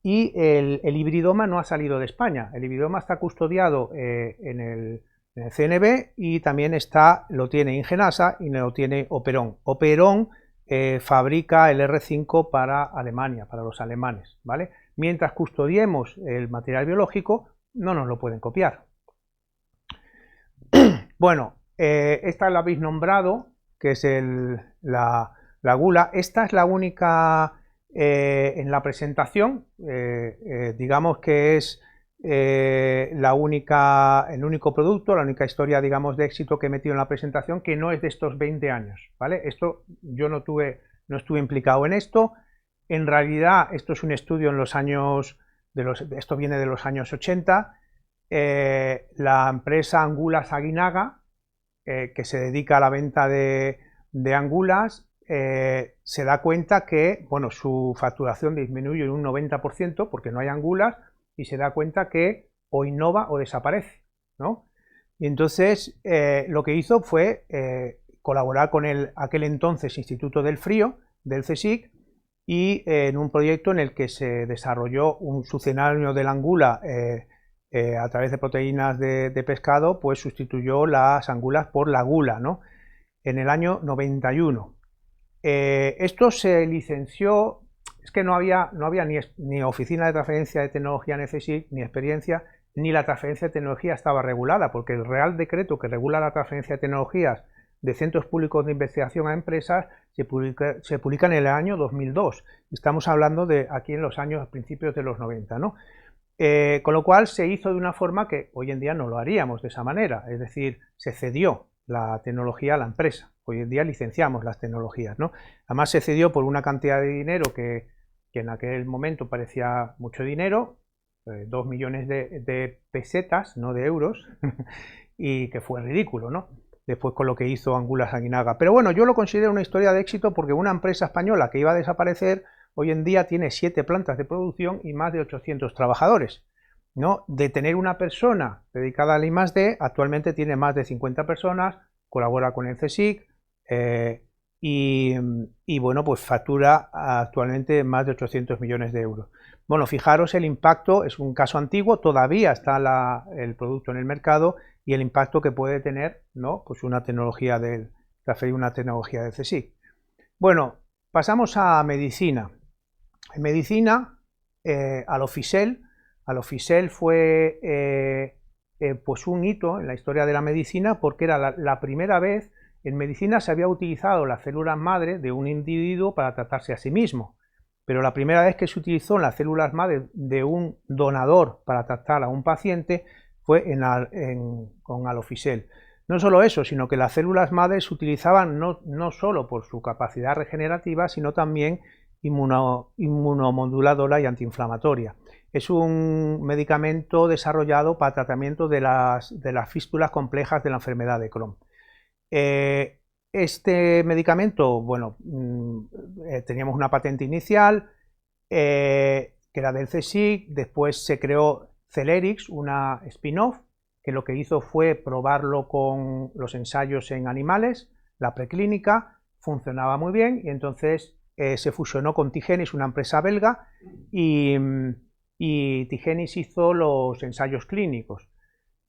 y el hibridoma no ha salido de España. El hibridoma está custodiado en el CNB, y también lo tiene Ingenasa y lo tiene Operon. Operon fabrica el R5 para Alemania, para los alemanes, ¿vale? Mientras custodiemos el material biológico, no nos lo pueden copiar. Bueno, esta la habéis nombrado, que es la gula. Esta es la única en la presentación, digamos que es el único producto, la única historia, digamos, de éxito que he metido en la presentación, que no es de estos 20 años, ¿vale? Esto, yo no estuve implicado en esto. En realidad, esto es un estudio en los años, esto viene de los años 80, la empresa Angulas Aguinaga, que se dedica a la venta de angulas, se da cuenta que, bueno, su facturación disminuye en un 90% porque no hay angulas, y se da cuenta que o innova o desaparece, ¿no? Y entonces lo que hizo fue colaborar con aquel entonces Instituto del Frío, del CSIC, y en un proyecto en el que se desarrolló un sucedáneo de la angula a través de proteínas de pescado, pues sustituyó las angulas por la gula, ¿no? en el año 91. Esto se licenció, es que no había ni oficina de transferencia de tecnología en el CSIC, ni experiencia, ni la transferencia de tecnología estaba regulada, porque el Real Decreto que regula la transferencia de tecnologías de centros públicos de investigación a empresas se publica en el año 2002. Estamos hablando de aquí en los años, principios de los 90, ¿no? Con lo cual se hizo de una forma que hoy en día no lo haríamos de esa manera, es decir, se cedió la tecnología a la empresa. Hoy en día licenciamos las tecnologías, ¿no? Además se cedió por una cantidad de dinero que en aquel momento parecía mucho dinero, 2 millones de pesetas, no de euros, y que fue ridículo, ¿no? Después con lo que hizo Angulas Aguinaga. Pero bueno, yo lo considero una historia de éxito porque una empresa española que iba a desaparecer, hoy en día tiene 7 plantas de producción y más de 800 trabajadores, ¿no? De tener una persona dedicada al I+D, actualmente tiene más de 50 personas, colabora con el CSIC, y bueno, pues factura actualmente más de 800 millones de euros. Bueno, fijaros el impacto, es un caso antiguo, todavía está el producto en el mercado y el impacto que puede tener, ¿no? Pues una tecnología transferir una tecnología del CSIC. Bueno, pasamos a medicina. En medicina, Alofisel fue pues un hito en la historia de la medicina porque era la primera vez. En medicina se había utilizado las células madre de un individuo para tratarse a sí mismo, pero la primera vez que se utilizó las células madre de un donador para tratar a un paciente fue con Alofisel. No solo eso, sino que las células madre se utilizaban no solo por su capacidad regenerativa, sino también inmunomoduladora y antiinflamatoria. Es un medicamento desarrollado para tratamiento de las fístulas complejas de la enfermedad de Crohn. Este medicamento, bueno, teníamos una patente inicial que era del CSIC, después se creó Celerix, una spin-off, que lo que hizo fue probarlo con los ensayos en animales, la preclínica, funcionaba muy bien y entonces se fusionó con Tigenis, una empresa belga, y Tigenis hizo los ensayos clínicos.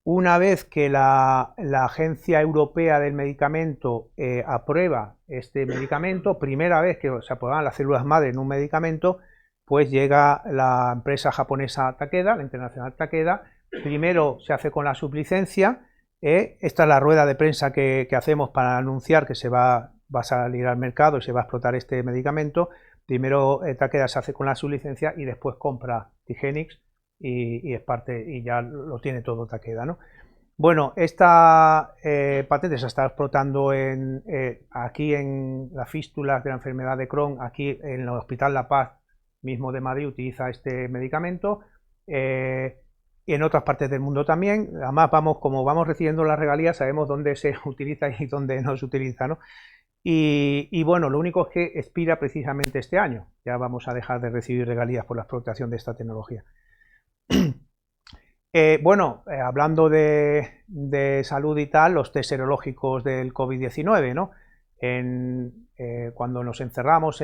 Una vez que la Agencia Europea del Medicamento aprueba este medicamento, primera vez que se aprueban las células madre en un medicamento, pues llega la empresa japonesa Takeda, la internacional Takeda. Primero se hace con la sublicencia. Esta es la rueda de prensa que hacemos para anunciar que va a salir al mercado y se va a explotar este medicamento. Primero Takeda se hace con la sublicencia y después compra Tigenix y es parte, y ya lo tiene todo Takeda, ¿no? Bueno, esta patente se está explotando aquí en las fístulas de la enfermedad de Crohn, aquí en el Hospital La Paz mismo de Madrid utiliza este medicamento, y en otras partes del mundo también. Además, como vamos recibiendo las regalías, sabemos dónde se utiliza y dónde no se utiliza, ¿no? Y bueno, lo único es que expira precisamente este año. Ya vamos a dejar de recibir regalías por la explotación de esta tecnología. Bueno, hablando de salud y tal, los test serológicos del COVID-19, ¿no? Cuando nos encerramos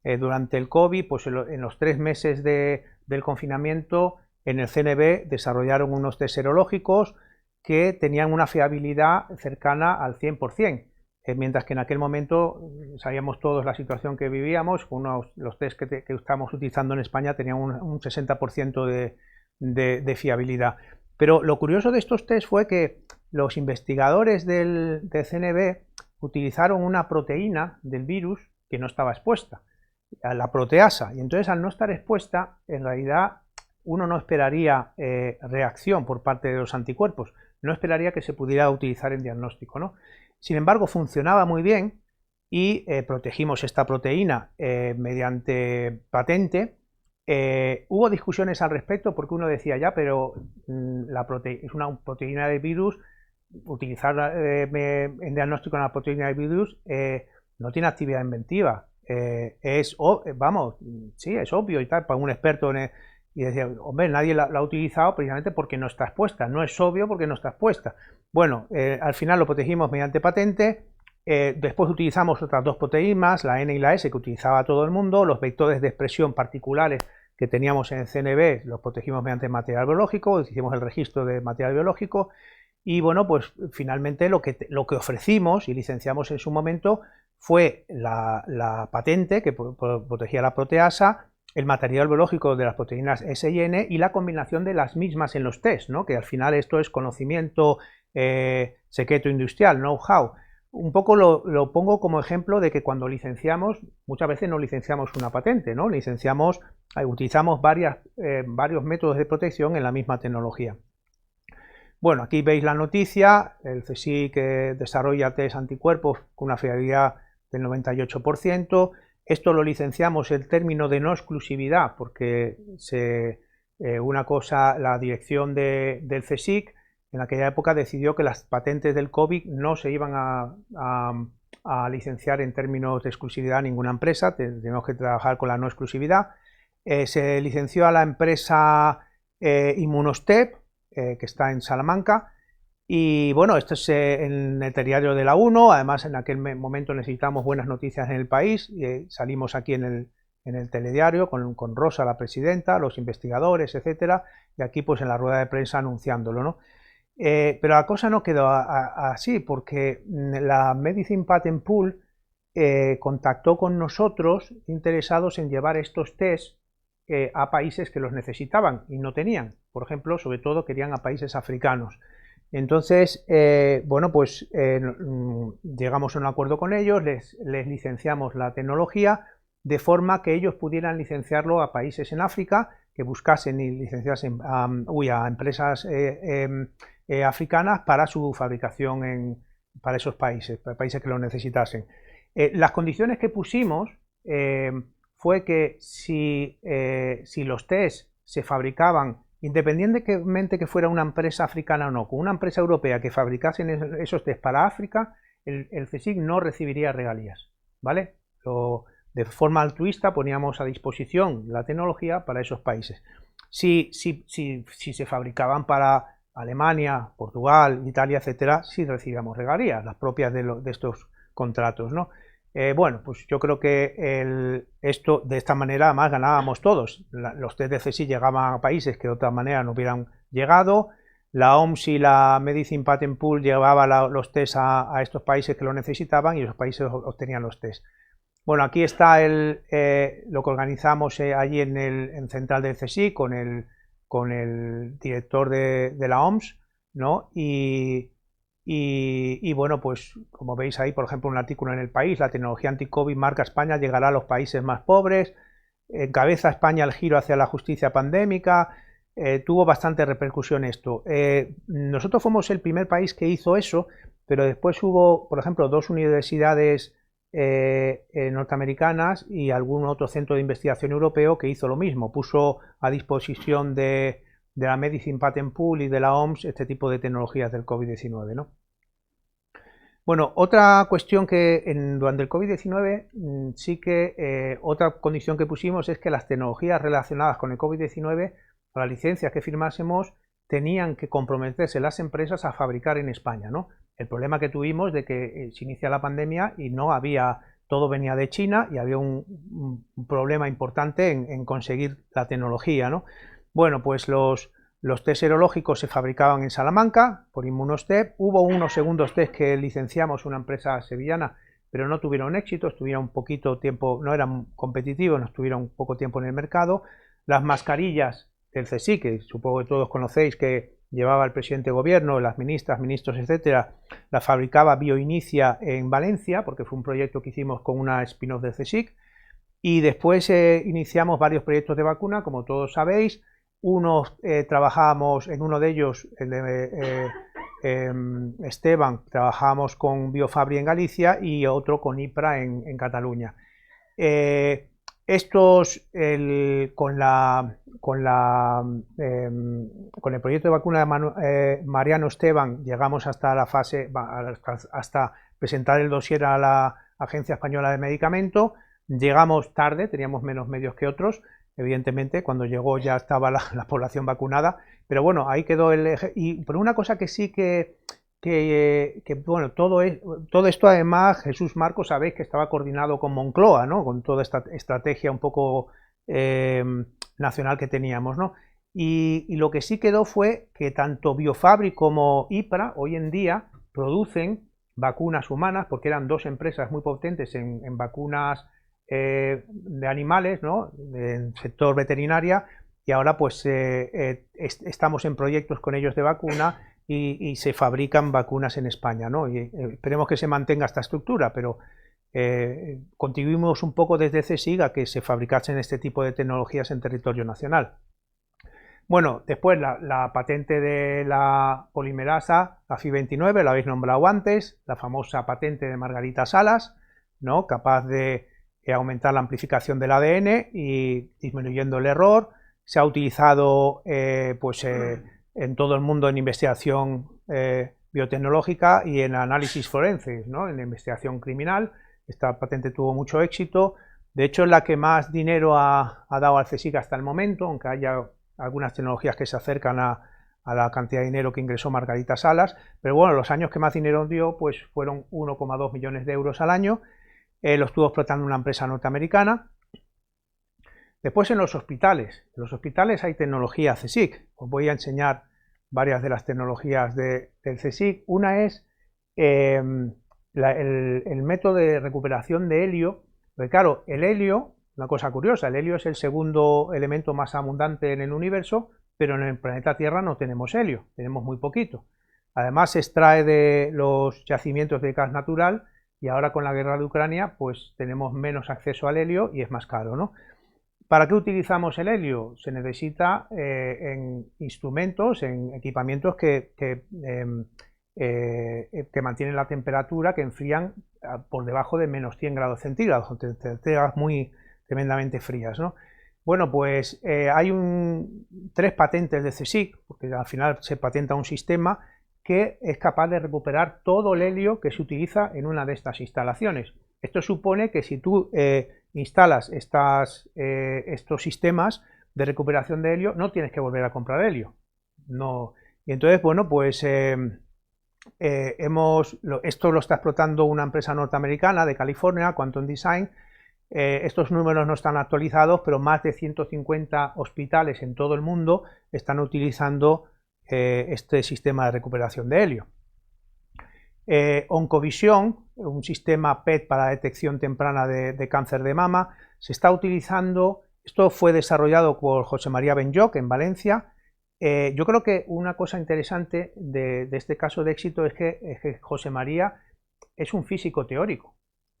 durante el COVID, pues en los 3 meses del confinamiento, en el CNB desarrollaron unos test serológicos que tenían una fiabilidad cercana al 100%, mientras que en aquel momento sabíamos todos la situación que vivíamos. Los test que estamos utilizando en España tenían un 60% de fiabilidad. Pero lo curioso de estos test fue que los investigadores del CNB utilizaron una proteína del virus que no estaba expuesta, a la proteasa, y entonces al no estar expuesta, en realidad uno no esperaría reacción por parte de los anticuerpos, no esperaría que se pudiera utilizar en diagnóstico, ¿no? Sin embargo, funcionaba muy bien y protegimos esta proteína mediante patente. Hubo discusiones al respecto porque uno decía, ya, pero es una proteína de virus, utilizar en diagnóstico una proteína de virus no tiene actividad inventiva. Vamos, sí, es obvio y tal, para un experto y decía, hombre, nadie la ha utilizado precisamente porque no está expuesta, no es obvio porque no está expuesta. Bueno, al final lo protegimos mediante patente. Después utilizamos otras 2 proteínas, la N y la S, que utilizaba todo el mundo. Los vectores de expresión particulares que teníamos en el CNB los protegimos mediante material biológico, hicimos el registro de material biológico. Y bueno, pues finalmente lo que ofrecimos y licenciamos en su momento fue la patente que protegía la proteasa, el material biológico de las proteínas S y N y la combinación de las mismas en los test, ¿no? Que al final esto es conocimiento secreto industrial, know-how. Un poco lo pongo como ejemplo de que cuando licenciamos, muchas veces no licenciamos una patente, ¿no? Utilizamos varios métodos de protección en la misma tecnología. Bueno, aquí veis la noticia, el CSIC desarrolla test anticuerpos con una fiabilidad del 98%. Esto lo licenciamos el término de no exclusividad porque la dirección del CSIC en aquella época decidió que las patentes del COVID no se iban a licenciar en términos de exclusividad a ninguna empresa, tenemos que trabajar con la no exclusividad. Se licenció a la empresa Immunostep, que está en Salamanca, y bueno, esto es en el telediario de la 1, además en aquel momento necesitamos buenas noticias en el país, salimos aquí en el telediario con Rosa, la presidenta, los investigadores, etcétera, y aquí pues en la rueda de prensa anunciándolo, ¿no? Pero la cosa no quedó así, porque la Medicine Patent Pool contactó con nosotros interesados en llevar estos test a países que los necesitaban y no tenían. Por ejemplo, sobre todo querían a países africanos. Entonces, bueno, pues llegamos a un acuerdo con ellos, les licenciamos la tecnología de forma que ellos pudieran licenciarlo a países en África que buscasen y licenciasen a empresas africanas para su fabricación para esos países que lo necesitasen. Las condiciones que pusimos fue que si los test se fabricaban, independientemente que fuera una empresa africana o no, con una empresa europea que fabricase esos test para África, el CSIC no recibiría regalías, ¿vale? De forma altruista poníamos a disposición la tecnología para esos países. Si se fabricaban para Alemania, Portugal, Italia, etcétera, sí recibíamos regalías, las propias de estos contratos, ¿no? Bueno, pues yo creo que esto de esta manera además ganábamos todos. Los test de CSIC llegaban a países que de otra manera no hubieran llegado. La OMS y la Medicine Patent Pool llevaban los test a estos países que lo necesitaban y esos países obtenían los test. Bueno, aquí está lo que organizamos allí en Central del CSIC con el director de la OMS, ¿no? Y bueno, pues como veis ahí, por ejemplo, un artículo en El País, la tecnología anti-COVID marca España, llegará a los países más pobres, encabeza España el giro hacia la justicia pandémica, tuvo bastante repercusión esto. Nosotros fuimos el primer país que hizo eso, pero después hubo, por ejemplo, 2 universidades norteamericanas y algún otro centro de investigación europeo que hizo lo mismo, puso a disposición de la Medicine Patent Pool y de la OMS este tipo de tecnologías del COVID-19, ¿no? Bueno, otra cuestión que durante el COVID-19 sí que otra condición que pusimos es que las tecnologías relacionadas con el COVID-19, para las licencias que firmásemos, tenían que comprometerse las empresas a fabricar en España, ¿no? El problema que tuvimos de que se inicia la pandemia y no había, todo venía de China y había un problema importante en conseguir la tecnología, ¿no? Bueno, pues los test serológicos se fabricaban en Salamanca por Immunostep. Hubo unos segundos test que licenciamos una empresa sevillana, pero no tuvieron éxito, estuvieron un poquito tiempo, no eran competitivos, no estuvieron poco tiempo en el mercado. Las mascarillas del CSIC, que supongo que todos conocéis, que llevaba el presidente de gobierno, las ministras, ministros, etcétera, la fabricaba Bioinicia en Valencia, porque fue un proyecto que hicimos con una spin-off del CSIC. Y después iniciamos varios proyectos de vacuna, como todos sabéis. Trabajábamos en uno de ellos, el de Esteban, trabajábamos con Biofabri en Galicia y otro con IPRA en Cataluña. Con el proyecto de vacuna de Mariano Esteban llegamos hasta la fase, hasta presentar el dossier a la Agencia Española de Medicamento. Llegamos tarde, teníamos menos medios que otros, evidentemente, cuando llegó ya estaba la población vacunada, pero bueno, ahí quedó el eje. Y por una cosa que sí que bueno, todo esto además, Jesús Marcos, sabéis que estaba coordinado con Moncloa, ¿no? Con toda esta estrategia un poco nacional que teníamos, ¿no? Y lo que sí quedó fue que tanto Biofabri como IPRA hoy en día producen vacunas humanas, porque eran dos empresas muy potentes en vacunas de animales, ¿no? En sector veterinaria, y ahora pues estamos en proyectos con ellos de vacuna y se fabrican vacunas en España, ¿no? Y esperemos que se mantenga esta estructura, pero contribuimos un poco desde CSIC a que se fabricasen este tipo de tecnologías en territorio nacional. Bueno, después la patente de la polimerasa, la FI29, la habéis nombrado antes, la famosa patente de Margarita Salas, ¿no? Capaz de aumentar la amplificación del ADN y disminuyendo el error. Se ha utilizado en todo el mundo en investigación biotecnológica y en análisis forense, ¿no? En investigación criminal. Esta patente tuvo mucho éxito. De hecho, es la que más dinero ha dado al CSIC hasta el momento, aunque haya algunas tecnologías que se acercan a la cantidad de dinero que ingresó Margarita Salas, pero bueno, los años que más dinero dio pues fueron 1,2 millones de euros al año. Lo estuvo explotando una empresa norteamericana. Después en los hospitales hay tecnología CSIC. Os voy a enseñar varias de las tecnologías del CSIC. Una es el método de recuperación de helio, porque claro, el helio, una cosa curiosa, el helio es el segundo elemento más abundante en el universo, pero en el planeta Tierra no tenemos helio, tenemos muy poquito. Además se extrae de los yacimientos de gas natural y ahora con la guerra de Ucrania pues tenemos menos acceso al helio y es más caro, ¿no? ¿Para qué utilizamos el helio? Se necesita en instrumentos, en equipamientos que mantienen la temperatura, que enfrían por debajo de menos 100 grados centígrados, temperaturas muy tremendamente frías, ¿no? Bueno, pues hay 3 patentes de CSIC, porque al final se patenta un sistema que es capaz de recuperar todo el helio que se utiliza en una de estas instalaciones. Esto supone que si tú instalas estos sistemas de recuperación de helio, no tienes que volver a comprar helio. No. Y entonces, bueno, pues esto lo está explotando una empresa norteamericana de California, Quantum Design. Estos números no están actualizados, pero más de 150 hospitales en todo el mundo están utilizando este sistema de recuperación de helio. Oncovisión, un sistema PET para detección temprana de cáncer de mama, se está utilizando. Esto fue desarrollado por José María Benlloch en Valencia. Yo creo que una cosa interesante de este caso de éxito es que José María es un físico teórico,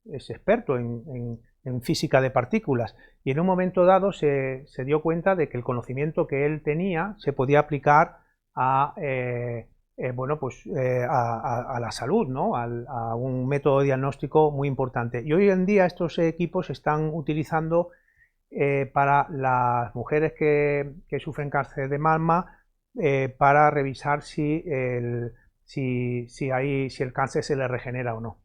es experto en física de partículas, y en un momento dado se dio cuenta de que el conocimiento que él tenía se podía aplicar a la salud, ¿no? A un método diagnóstico muy importante. Y hoy en día estos equipos se están utilizando para las mujeres que sufren cáncer de mama, para revisar si el cáncer se le regenera o no.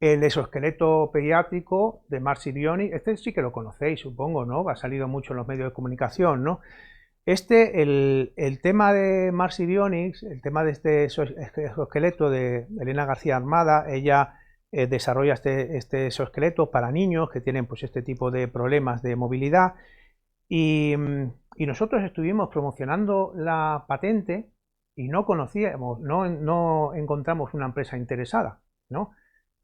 El exoesqueleto pediátrico de Marcy Bionics, este sí que lo conocéis, supongo, ¿no? Ha salido mucho en los medios de comunicación, ¿no? El tema de Marcy Bionics, el tema de este exoesqueleto de Elena García Armada, ella desarrolla este exoesqueleto para niños que tienen pues este tipo de problemas de movilidad, y nosotros estuvimos promocionando la patente y no conocíamos, no encontramos una empresa interesada, ¿no?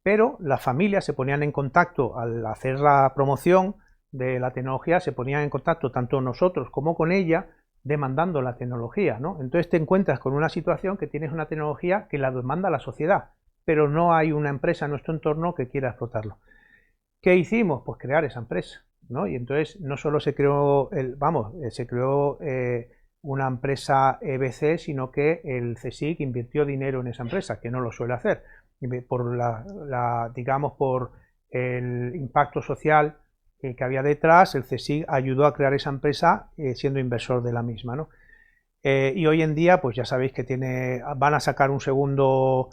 Pero las familias se ponían en contacto al hacer la promoción de la tecnología, se ponían en contacto tanto nosotros como con ella demandando la tecnología, ¿no? Entonces te encuentras con una situación que tienes una tecnología que la demanda la sociedad, pero no hay una empresa en nuestro entorno que quiera explotarlo. ¿Qué hicimos? Pues crear esa empresa, ¿no? Y entonces no solo se creó una empresa EBC, sino que el CSIC invirtió dinero en esa empresa, que no lo suele hacer, por por el impacto social que había detrás. El CSIC ayudó a crear esa empresa siendo inversor de la misma, ¿no? Y hoy en día, pues ya sabéis que van a sacar un segundo,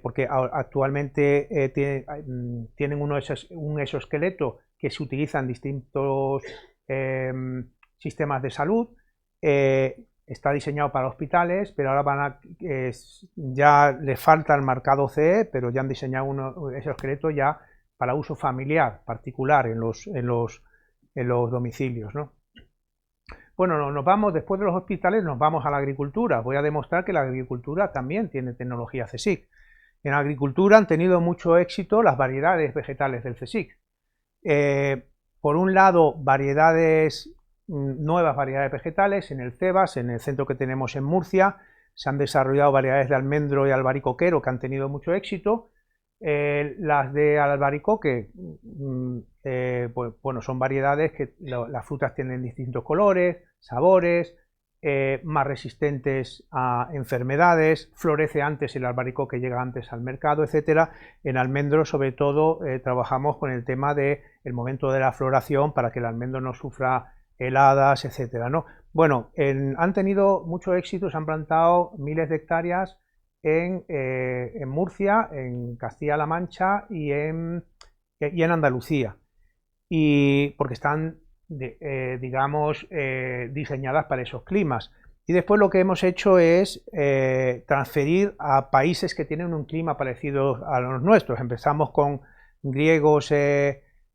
porque actualmente tienen un exoesqueleto que se utiliza en distintos sistemas de salud. Está diseñado para hospitales, pero ahora ya les falta el marcado CE, pero ya han diseñado un exoesqueleto ya para uso familiar, particular en los domicilios, ¿no? Bueno, nos vamos, después de los hospitales, nos vamos a la agricultura. Voy a demostrar que la agricultura también tiene tecnología CSIC. En agricultura han tenido mucho éxito las variedades vegetales del CSIC. Por un lado, nuevas variedades vegetales en el CEBAS, en el centro que tenemos en Murcia. Se han desarrollado variedades de almendro y albaricoquero que han tenido mucho éxito. Las de albaricoque, pues, bueno, son variedades que las frutas tienen distintos colores, sabores, más resistentes a enfermedades, florece antes el albaricoque, llega antes al mercado, etcétera. En almendro, sobre todo, trabajamos con el tema del momento de la floración para que el almendro no sufra heladas, etcétera, ¿no? Bueno, han tenido mucho éxito, se han plantado miles de hectáreas en Murcia, en Castilla-La Mancha y en Andalucía, y porque están, digamos, diseñadas para esos climas. Y después lo que hemos hecho es transferir a países que tienen un clima parecido a los nuestros. Empezamos con griegos,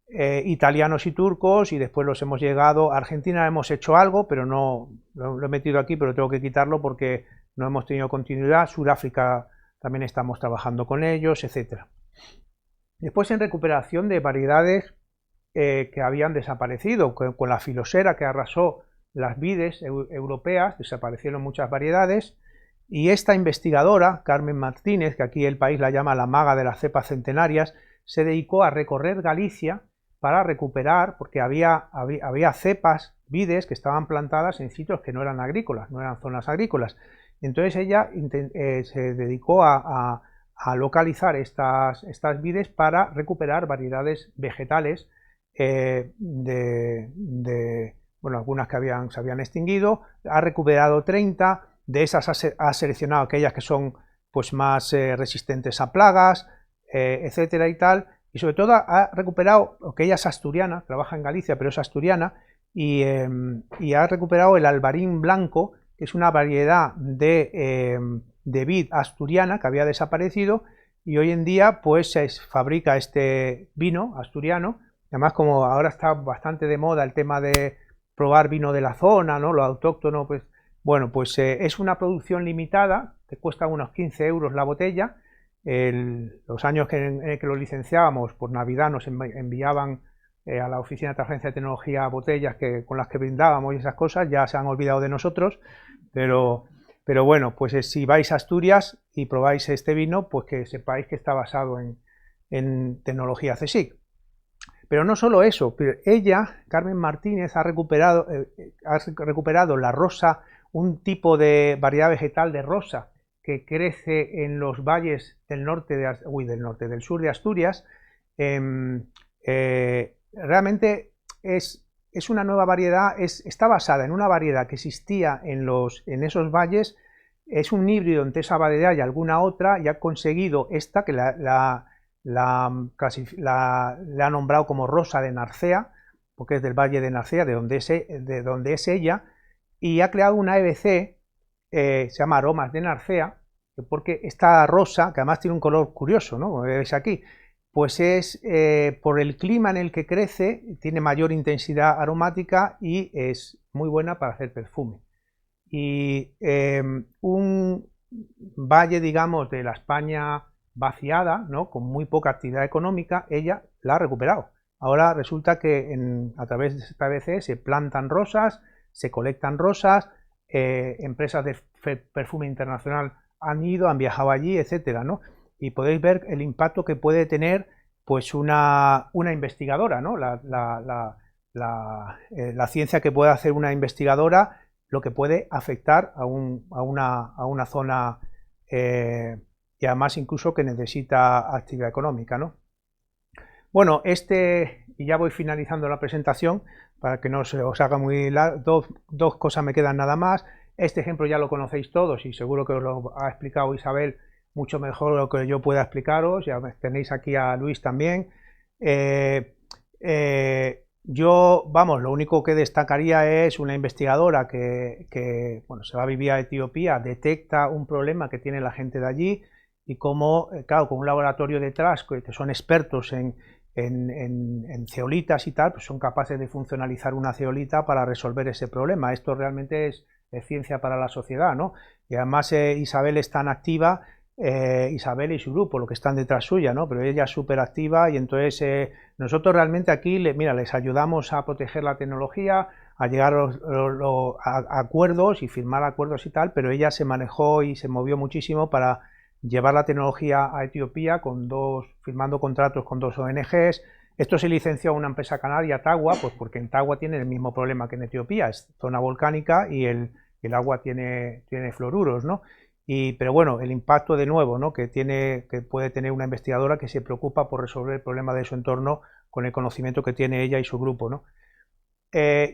italianos y turcos, y después los hemos llegado a Argentina. Hemos hecho algo, pero no lo he metido aquí, pero tengo que quitarlo porque no hemos tenido continuidad. Sudáfrica también estamos trabajando con ellos, etcétera. Después, en recuperación de variedades que habían desaparecido, con la filosera que arrasó las vides europeas, desaparecieron muchas variedades, y esta investigadora, Carmen Martínez, que aquí el país la llama la maga de las cepas centenarias, se dedicó a recorrer Galicia para recuperar, porque había cepas, vides, que estaban plantadas en sitios que no eran agrícolas, no eran zonas agrícolas. Entonces ella se dedicó a localizar estas vides para recuperar variedades vegetales, bueno, algunas que se habían extinguido. Ha recuperado 30, de esas ha seleccionado aquellas que son pues más resistentes a plagas, etcétera y tal, y sobre todo ha recuperado, que ella es asturiana, trabaja en Galicia, pero es asturiana, y ha recuperado el albarín blanco, que es una variedad de vid asturiana que había desaparecido, y hoy en día pues se fabrica este vino asturiano. Además, como ahora está bastante de moda el tema de probar vino de la zona, ¿no?, lo autóctono, pues bueno, pues es una producción limitada, te cuesta unos 15 euros la botella. Los años en que lo licenciábamos, por Navidad nos enviaban a la oficina de transferencia de tecnología botellas con las que brindábamos y esas cosas. Ya se han olvidado de nosotros, pero bueno, pues si vais a Asturias y probáis este vino, pues que sepáis que está basado en tecnología CSIC. Pero no solo eso, pero ella, Carmen Martínez, ha recuperado la rosa, un tipo de variedad vegetal de rosa que crece en los valles del sur de Asturias. Realmente es una nueva variedad, está basada en una variedad que existía en esos valles. Es un híbrido entre esa variedad y alguna otra, y ha conseguido esta, que la ha nombrado como Rosa de Narcea, porque es del Valle de Narcea, de donde es ella, y ha creado una EBC, se llama Aromas de Narcea, porque esta rosa, que además tiene un color curioso, ¿no?, como veis aquí, pues es por el clima en el que crece, tiene mayor intensidad aromática y es muy buena para hacer perfume. Y un valle, digamos, de la España vaciada, ¿no?, con muy poca actividad económica, ella la ha recuperado. Ahora resulta que a través de esta EBC se plantan rosas, se colectan rosas, empresas de perfume internacional han viajado allí, etcétera, ¿no? Y podéis ver el impacto que puede tener pues una investigadora, ¿no? La ciencia que puede hacer una investigadora, lo que puede afectar a una zona, y además incluso que necesita actividad económica, ¿no? Bueno, y ya voy finalizando la presentación para que no se os haga muy largo. Dos cosas me quedan nada más. Este ejemplo ya lo conocéis todos y seguro que os lo ha explicado Isabel mucho mejor de lo que yo pueda explicaros. Ya tenéis aquí a Luis también. Lo único que destacaría es una investigadora que se va a vivir a Etiopía, detecta un problema que tiene la gente de allí, y cómo, claro, con un laboratorio detrás que son expertos en en zeolitas y tal, pues son capaces de funcionalizar una zeolita para resolver ese problema. Esto realmente es ciencia para la sociedad, ¿no? Y además Isabel es tan activa, Isabel y su grupo, lo que están detrás suya, ¿no? Pero ella es súper activa y entonces nosotros realmente aquí, les ayudamos a proteger la tecnología, a llegar a acuerdos y firmar acuerdos y tal, pero ella se manejó y se movió muchísimo para llevar la tecnología a Etiopía firmando contratos con 2 ONGs. Esto se licenció a una empresa canaria, Tagua, pues porque en Tagua tiene el mismo problema que en Etiopía, es zona volcánica y el agua tiene fluoruros, ¿no? Pero bueno, el impacto de nuevo, ¿no? que puede tener una investigadora que se preocupa por resolver el problema de su entorno con el conocimiento que tiene ella y su grupo, ¿no?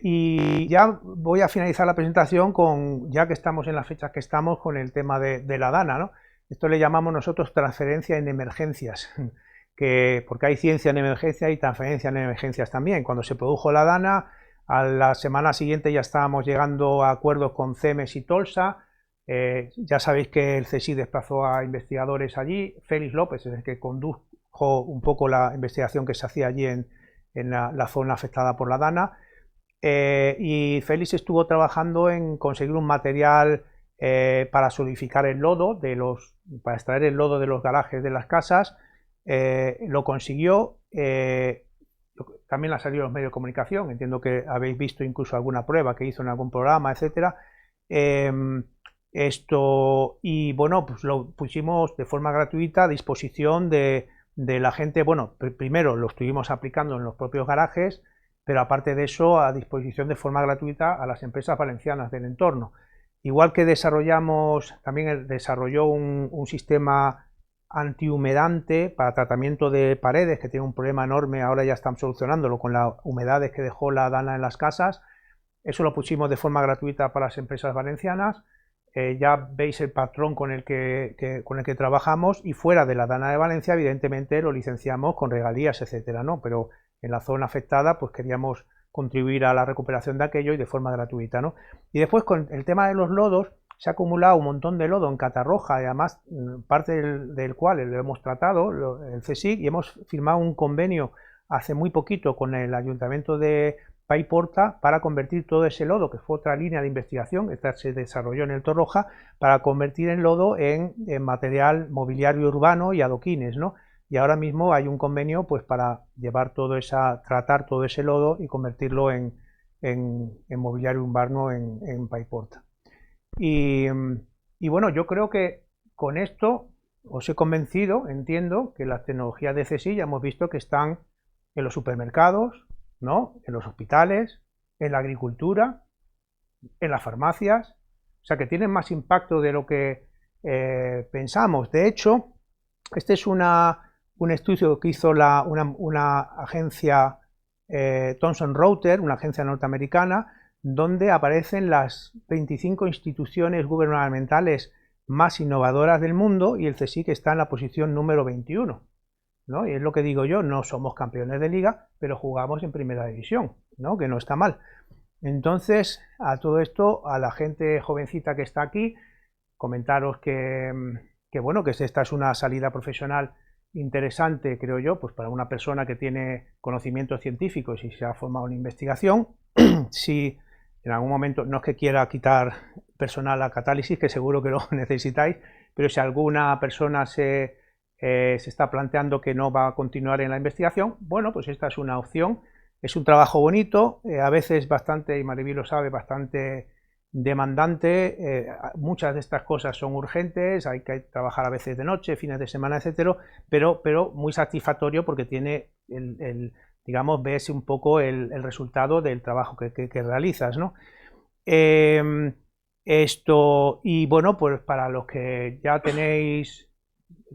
Y ya voy a finalizar la presentación ya que estamos en las fechas que estamos, con el tema de la DANA, ¿no? Esto le llamamos nosotros transferencia en emergencias, porque hay ciencia en emergencia y transferencia en emergencias también. Cuando se produjo la DANA, a la semana siguiente ya estábamos llegando a acuerdos con CEMES y TOLSA. Ya sabéis que el CSIC desplazó a investigadores allí. Félix López es el que condujo un poco la investigación que se hacía allí en la zona afectada por la DANA. Y Félix estuvo trabajando en conseguir un material para solidificar el lodo, para extraer el lodo de los garajes de las casas. Lo consiguió, también ha salido en los medios de comunicación, entiendo que habéis visto incluso alguna prueba que hizo en algún programa, etcétera. Y bueno, pues lo pusimos de forma gratuita a disposición de la gente. Bueno, primero lo estuvimos aplicando en los propios garajes, pero aparte de eso, a disposición de forma gratuita a las empresas valencianas del entorno. Igual que también desarrolló un sistema antihumedante para tratamiento de paredes, que tiene un problema enorme, ahora ya están solucionándolo con las humedades que dejó la DANA en las casas. Eso lo pusimos de forma gratuita para las empresas valencianas. Ya veis el patrón con el que trabajamos, y fuera de la DANA de Valencia, evidentemente, lo licenciamos con regalías, etcétera, ¿no? Pero en la zona afectada, pues queríamos contribuir a la recuperación de aquello y de forma gratuita, ¿no? Y después, con el tema de los lodos, se ha acumulado un montón de lodo en Catarroja, y además parte del cual lo hemos tratado, el CSIC, y hemos firmado un convenio hace muy poquito con el Ayuntamiento de Paiporta para convertir todo ese lodo, que fue otra línea de investigación, esta se desarrolló en el Torroja, para convertir el lodo en material mobiliario urbano y adoquines, ¿no? Y ahora mismo hay un convenio, pues, para tratar todo ese lodo y convertirlo en mobiliario urbano en Paiporta. Y bueno, yo creo que con esto os he convencido, entiendo, que las tecnologías de CSIC ya hemos visto que están en los supermercados, ¿no? En los hospitales, en la agricultura, en las farmacias, o sea, que tienen más impacto de lo que pensamos. De hecho, este es un estudio que hizo una agencia Thomson Reuters, una agencia norteamericana, donde aparecen las 25 instituciones gubernamentales más innovadoras del mundo, y el CSIC está en la posición número 21. ¿No? Y es lo que digo yo, no somos campeones de liga, pero jugamos en primera división, ¿no? Que no está mal. Entonces, a todo esto, a la gente jovencita que está aquí, comentaros que bueno, que esta es una salida profesional interesante, creo yo, pues para una persona que tiene conocimientos científicos y se ha formado en investigación. Si en algún momento, no es que quiera quitar personal a Catálisis, que seguro que lo necesitáis, pero si alguna persona se está planteando que no va a continuar en la investigación, bueno, pues esta es una opción. Es un trabajo bonito, a veces bastante, y Mariví lo sabe, bastante demandante. Muchas de estas cosas son urgentes, hay que trabajar a veces de noche, fines de semana, etcétera, pero muy satisfactorio, porque tiene digamos, ves un poco el resultado del trabajo que realizas, ¿no? Y bueno, pues para los que ya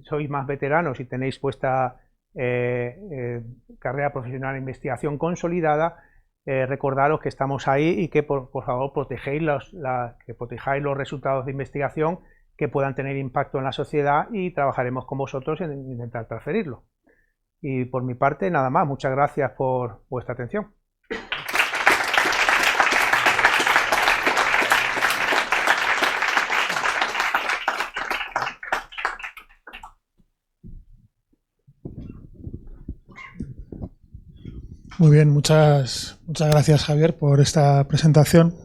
sois más veteranos y tenéis vuestra carrera profesional de investigación consolidada, recordaros que estamos ahí y que por favor protejáis los resultados de investigación que puedan tener impacto en la sociedad, y trabajaremos con vosotros en intentar transferirlo. Y por mi parte, nada más. Muchas gracias por vuestra atención. Muy bien, muchas gracias, Javier, por esta presentación,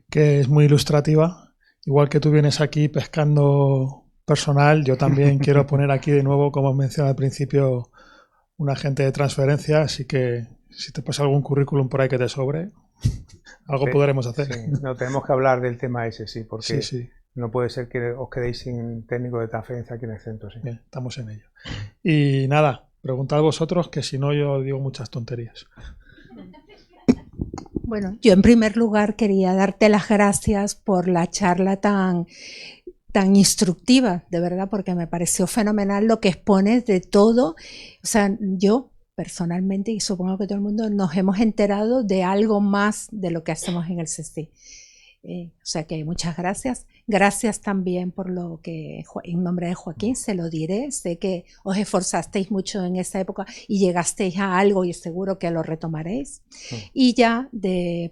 que es muy ilustrativa. Igual que tú vienes aquí pescando personal, yo también quiero poner aquí de nuevo, como mencioné al principio, un agente de transferencia, así que si te pasa algún currículum por ahí que te sobre, algo podremos hacer. Sí, no, tenemos que hablar del tema ese, sí, porque Sí. no puede ser que os quedéis sin técnico de transferencia aquí en el centro. Sí. Bien, estamos en ello. Y nada, preguntad vosotros, que si no yo digo muchas tonterías. Bueno, yo en primer lugar quería darte las gracias por la charla tan instructiva, de verdad, porque me pareció fenomenal lo que expones de todo. O sea, yo personalmente, y supongo que todo el mundo, nos hemos enterado de algo más de lo que hacemos en el CSIC. O sea que muchas gracias. Gracias también por lo que, en nombre de Joaquín, se lo diré. Sé que os esforzasteis mucho en esa época y llegasteis a algo y seguro que lo retomaréis. Y ya,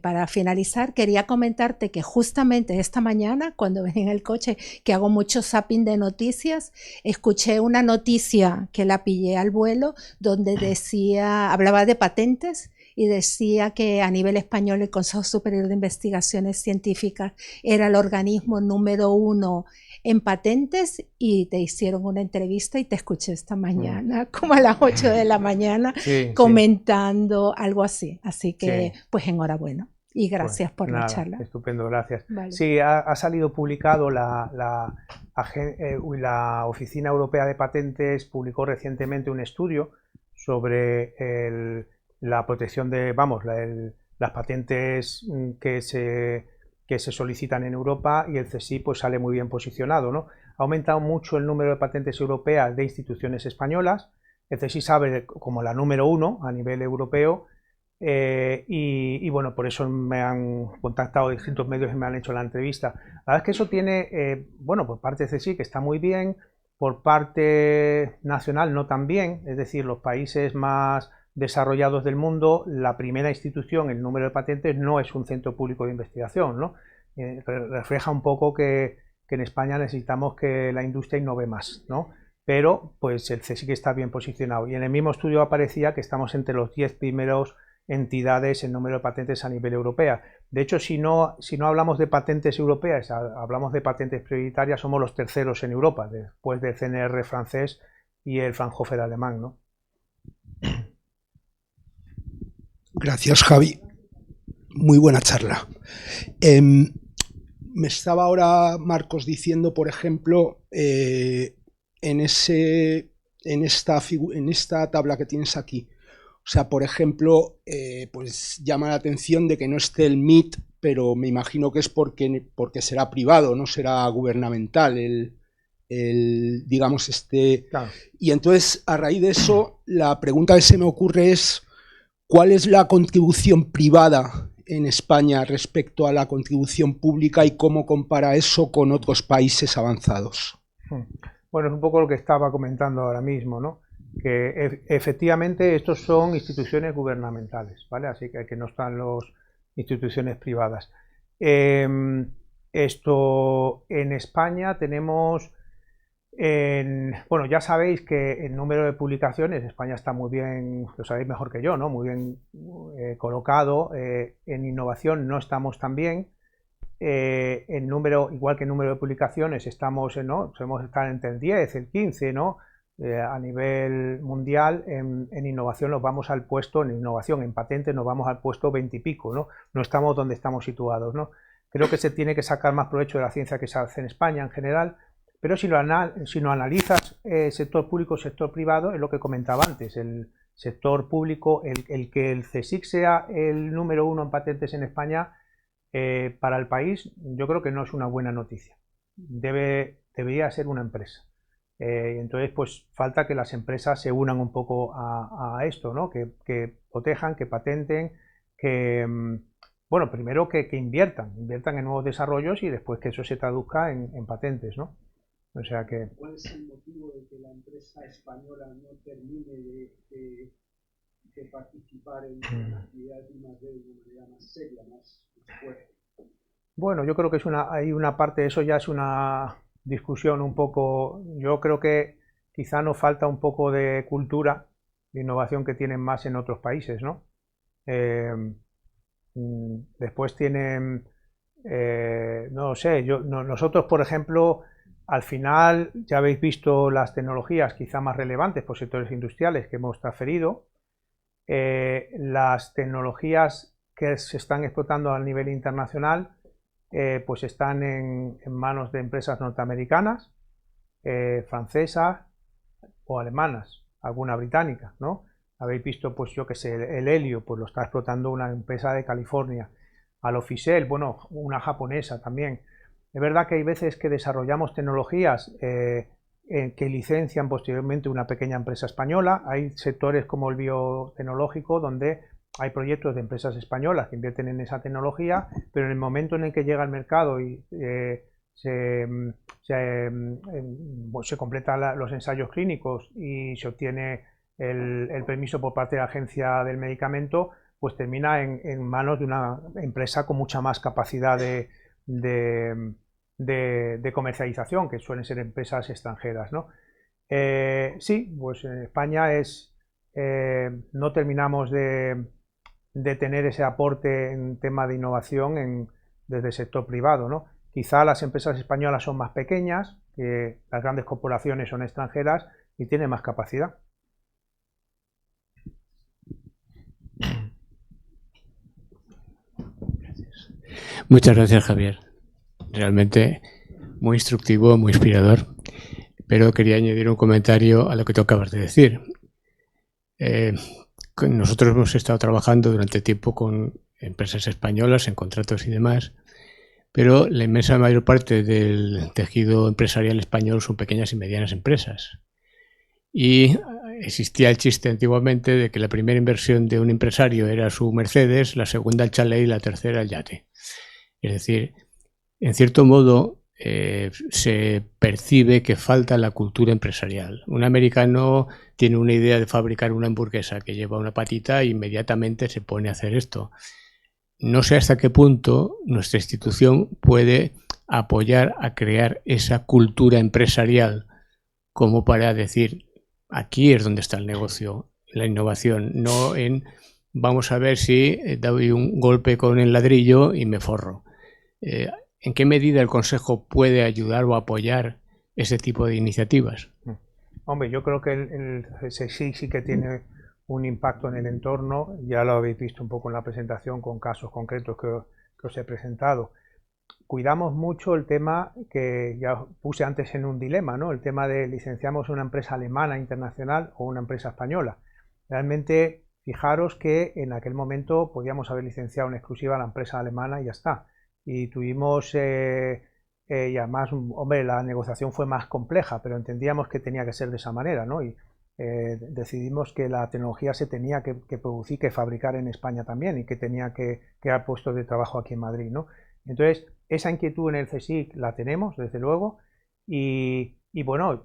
para finalizar, quería comentarte que justamente esta mañana, cuando venía en el coche, que hago mucho zapping de noticias, escuché una noticia que la pillé al vuelo, donde hablaba de patentes, y decía que a nivel español el Consejo Superior de Investigaciones Científicas era el organismo número 1 en patentes, y te hicieron una entrevista y te escuché esta mañana, como a las 8 de la mañana, comentando algo así. Así que, pues enhorabuena. Y gracias por la charla. Estupendo, gracias. Vale. Sí, ha salido publicado la Oficina Europea de Patentes publicó recientemente un estudio sobre la protección de, las patentes que se solicitan en Europa, y el CSIC pues sale muy bien posicionado, ¿no? Ha aumentado mucho el número de patentes europeas de instituciones españolas. El CSIC sabe como la número 1 a nivel europeo. Y bueno, por eso me han contactado distintos medios y me han hecho la entrevista. La verdad es que eso tiene, bueno, por parte de CSIC está muy bien, por parte nacional no tan bien, es decir, los países más desarrollados del mundo, la primera institución, el número de patentes, no es un centro público de investigación, ¿no? Refleja un poco que en España necesitamos que la industria innove más, ¿no? Pero pues el CSIC está bien posicionado, y en el mismo estudio aparecía que estamos entre los 10 primeros entidades en número de patentes a nivel europeo. De hecho, si no hablamos de patentes europeas, hablamos de patentes prioritarias, somos los terceros en Europa, después del CNR francés y el Fraunhofer alemán, ¿no? Gracias, Javi. Muy buena charla. Me estaba ahora Marcos diciendo, por ejemplo, en esta tabla que tienes aquí, o sea, por ejemplo, pues llama la atención de que no esté el MIT, pero me imagino que es porque será privado, no será gubernamental digamos, Claro. Y entonces, a raíz de eso, la pregunta que se me ocurre es: ¿cuál es la contribución privada en España respecto a la contribución pública y cómo compara eso con otros países avanzados? Bueno, es un poco lo que estaba comentando ahora mismo, ¿no? Que efectivamente estos son instituciones gubernamentales, ¿vale? Así que no están las instituciones privadas. Esto en España tenemos, bueno, ya sabéis que el número de publicaciones, España está muy bien, lo sabéis mejor que yo, ¿no? Muy bien colocado. En innovación no estamos tan bien. En número, igual que en número de publicaciones, estamos, ¿no? Podemos estar entre el 10, el 15, ¿no? A nivel mundial, en innovación nos vamos al puesto, en innovación, en patentes nos vamos al puesto 20 y pico, ¿no? No estamos donde estamos situados, ¿no? Creo que se tiene que sacar más provecho de la ciencia que se hace en España en general, pero si lo analizas, sector público, sector privado, es lo que comentaba antes, el sector público, el que el CSIC sea el número 1 en patentes en España, para el país, yo creo que no es una buena noticia. Debería ser una empresa. Entonces, pues falta que las empresas se unan un poco a esto, ¿no? Que protejan, que patenten, bueno, primero que inviertan en nuevos desarrollos, y después que eso se traduzca en patentes, ¿no? O sea que... ¿Cuál es el motivo de que la empresa española no termine de participar en la actividad de I+D de una manera más seria, más fuerte? Bueno, yo creo que hay una parte de eso, ya es una discusión un poco. Yo creo que quizá nos falta un poco de cultura de innovación que tienen más en otros países, ¿no? Después tienen, no sé, nosotros, por ejemplo, al final ya habéis visto las tecnologías quizá más relevantes por sectores industriales que hemos transferido. Las tecnologías que se están explotando a nivel internacional pues están en manos de empresas norteamericanas, francesas o alemanas, alguna británica, ¿no? Habéis visto, pues yo que sé, el helio, pues lo está explotando una empresa de California. Alofisel, bueno, una japonesa también. Es verdad que hay veces que desarrollamos tecnologías que licencian posteriormente una pequeña empresa española. Hay sectores como el biotecnológico donde hay proyectos de empresas españolas que invierten en esa tecnología, pero en el momento en el que llega al mercado y se completan los ensayos clínicos y se obtiene el permiso por parte de la Agencia del Medicamento, pues termina en manos de una empresa con mucha más capacidad de comercialización, que suelen ser empresas extranjeras, ¿no? Sí, pues en España no terminamos de tener ese aporte en tema de innovación desde el sector privado, ¿no? Quizá las empresas españolas son más pequeñas, que las grandes corporaciones son extranjeras y tienen más capacidad. Muchas gracias, Javier. Realmente muy instructivo, muy inspirador. Pero quería añadir un comentario a lo que tú acabas de decir. Nosotros hemos estado trabajando durante tiempo con empresas españolas en contratos y demás, pero la inmensa mayor parte del tejido empresarial español son pequeñas y medianas empresas. Y existía el chiste antiguamente de que la primera inversión de un empresario era su Mercedes, la segunda el chalet y la tercera el yate. Es decir, en cierto modo se percibe que falta la cultura empresarial. Un americano tiene una idea de fabricar una hamburguesa que lleva una patita e inmediatamente se pone a hacer esto. No sé hasta qué punto nuestra institución puede apoyar a crear esa cultura empresarial como para decir, aquí es donde está el negocio, la innovación, no en vamos a ver si doy un golpe con el ladrillo y me forro. ¿En qué medida el Consejo puede ayudar o apoyar ese tipo de iniciativas? Hombre, yo creo que el CSIC sí que tiene un impacto en el entorno, ya lo habéis visto un poco en la presentación con casos concretos que os he presentado. Cuidamos mucho el tema que ya puse antes en un dilema, ¿no? El tema de licenciamos una empresa alemana internacional o una empresa española. Realmente, fijaros que en aquel momento podíamos haber licenciado en exclusiva a la empresa alemana y ya está. Y tuvimos, y además, hombre, la negociación fue más compleja, pero entendíamos que tenía que ser de esa manera, ¿no? Y decidimos que la tecnología se tenía que producir, que fabricar en España también y que tenía que crear puestos de trabajo aquí en Madrid, ¿no? Entonces, esa inquietud en el CSIC la tenemos, desde luego, y bueno,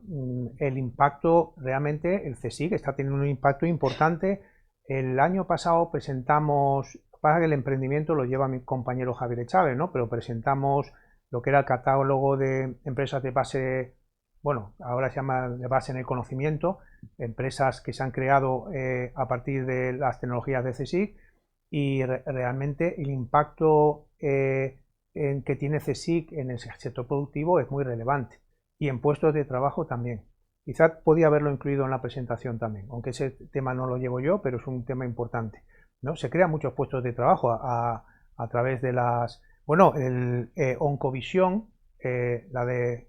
el impacto, realmente el CSIC está teniendo un impacto importante. El año pasado presentamos, para que el emprendimiento lo lleva mi compañero Javier Chávez, ¿no? Pero presentamos lo que era el catálogo de empresas de base, bueno, ahora se llama de base en el conocimiento, empresas que se han creado a partir de las tecnologías de CSIC, y realmente el impacto que tiene CSIC en el sector productivo es muy relevante, y en puestos de trabajo también. Quizás podía haberlo incluido en la presentación también, aunque ese tema no lo llevo yo, pero es un tema importante, ¿no? Se crean muchos puestos de trabajo a través de las... Bueno, el Oncovisión, la de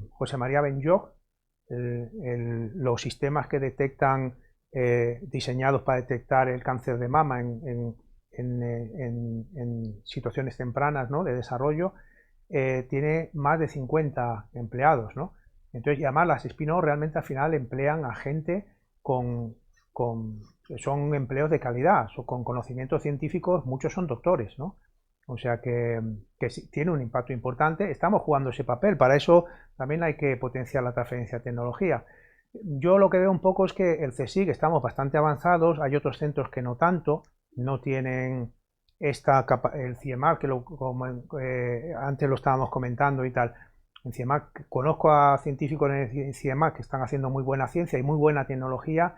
José María Benlloch, los sistemas que detectan, diseñados para detectar el cáncer de mama en situaciones tempranas, ¿no?, de desarrollo, tiene más de 50 empleados, ¿no? Entonces, y además las spin-off realmente al final emplean a gente son empleos de calidad, con conocimientos científicos, muchos son doctores, ¿no? O sea que sí, tiene un impacto importante. Estamos jugando ese papel, para eso también hay que potenciar la transferencia de tecnología. Yo lo que veo un poco es que el CSIC estamos bastante avanzados, hay otros centros que no tanto, no tienen el CIEMAC, que antes lo estábamos comentando y tal. En CIEMAC, conozco a científicos en el CIEMAC que están haciendo muy buena ciencia y muy buena tecnología,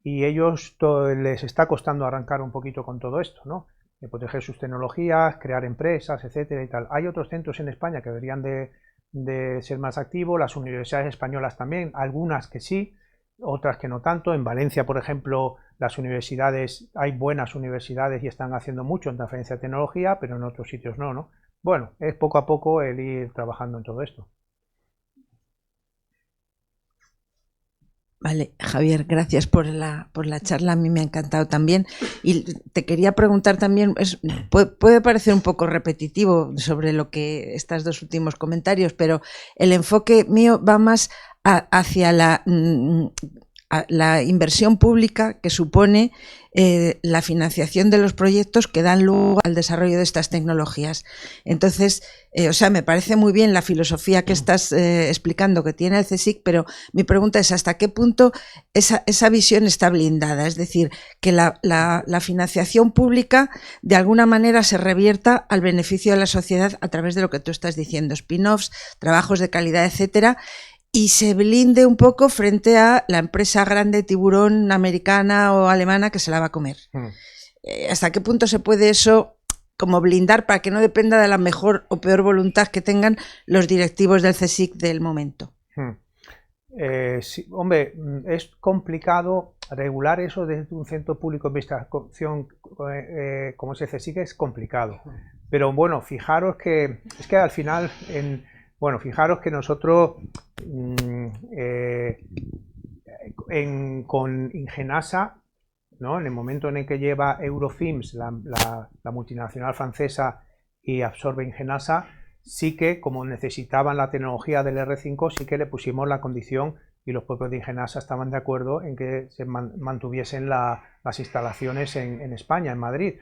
y ellos les está costando arrancar un poquito con todo esto, ¿no? De proteger sus tecnologías, crear empresas, etcétera y tal. Hay otros centros en España que deberían de ser más activos, las universidades españolas también, algunas que sí, otras que no tanto. En Valencia, por ejemplo, las universidades, hay buenas universidades y están haciendo mucho en transferencia de tecnología, pero en otros sitios no, ¿no? Bueno, es poco a poco el ir trabajando en todo esto. Vale, Javier, gracias por la charla, a mí me ha encantado también. Y te quería preguntar también, puede parecer un poco repetitivo sobre lo que estos dos últimos comentarios, pero el enfoque mío va más hacia la inversión pública que supone la financiación de los proyectos que dan lugar al desarrollo de estas tecnologías. Entonces, o sea, me parece muy bien la filosofía que estás explicando que tiene el CSIC, pero mi pregunta es ¿hasta qué punto esa visión está blindada? Es decir, que la financiación pública de alguna manera se revierta al beneficio de la sociedad a través de lo que tú estás diciendo, spin-offs, trabajos de calidad, etcétera, y se blinde un poco frente a la empresa grande tiburón americana o alemana que se la va a comer. ¿Hasta qué punto se puede eso como blindar para que no dependa de la mejor o peor voluntad que tengan los directivos del CSIC del momento? Sí, hombre, es complicado regular eso desde un centro público de investigación como es el CSIC, es complicado. Pero bueno, fijaros que es que al final... fijaros que nosotros con Ingenasa, ¿no? En el momento en el que lleva Eurofins, la multinacional francesa, y absorbe Ingenasa, sí que, como necesitaban la tecnología del R5, sí que le pusimos la condición, y los propios de Ingenasa estaban de acuerdo en que se mantuviesen las instalaciones en España, en Madrid.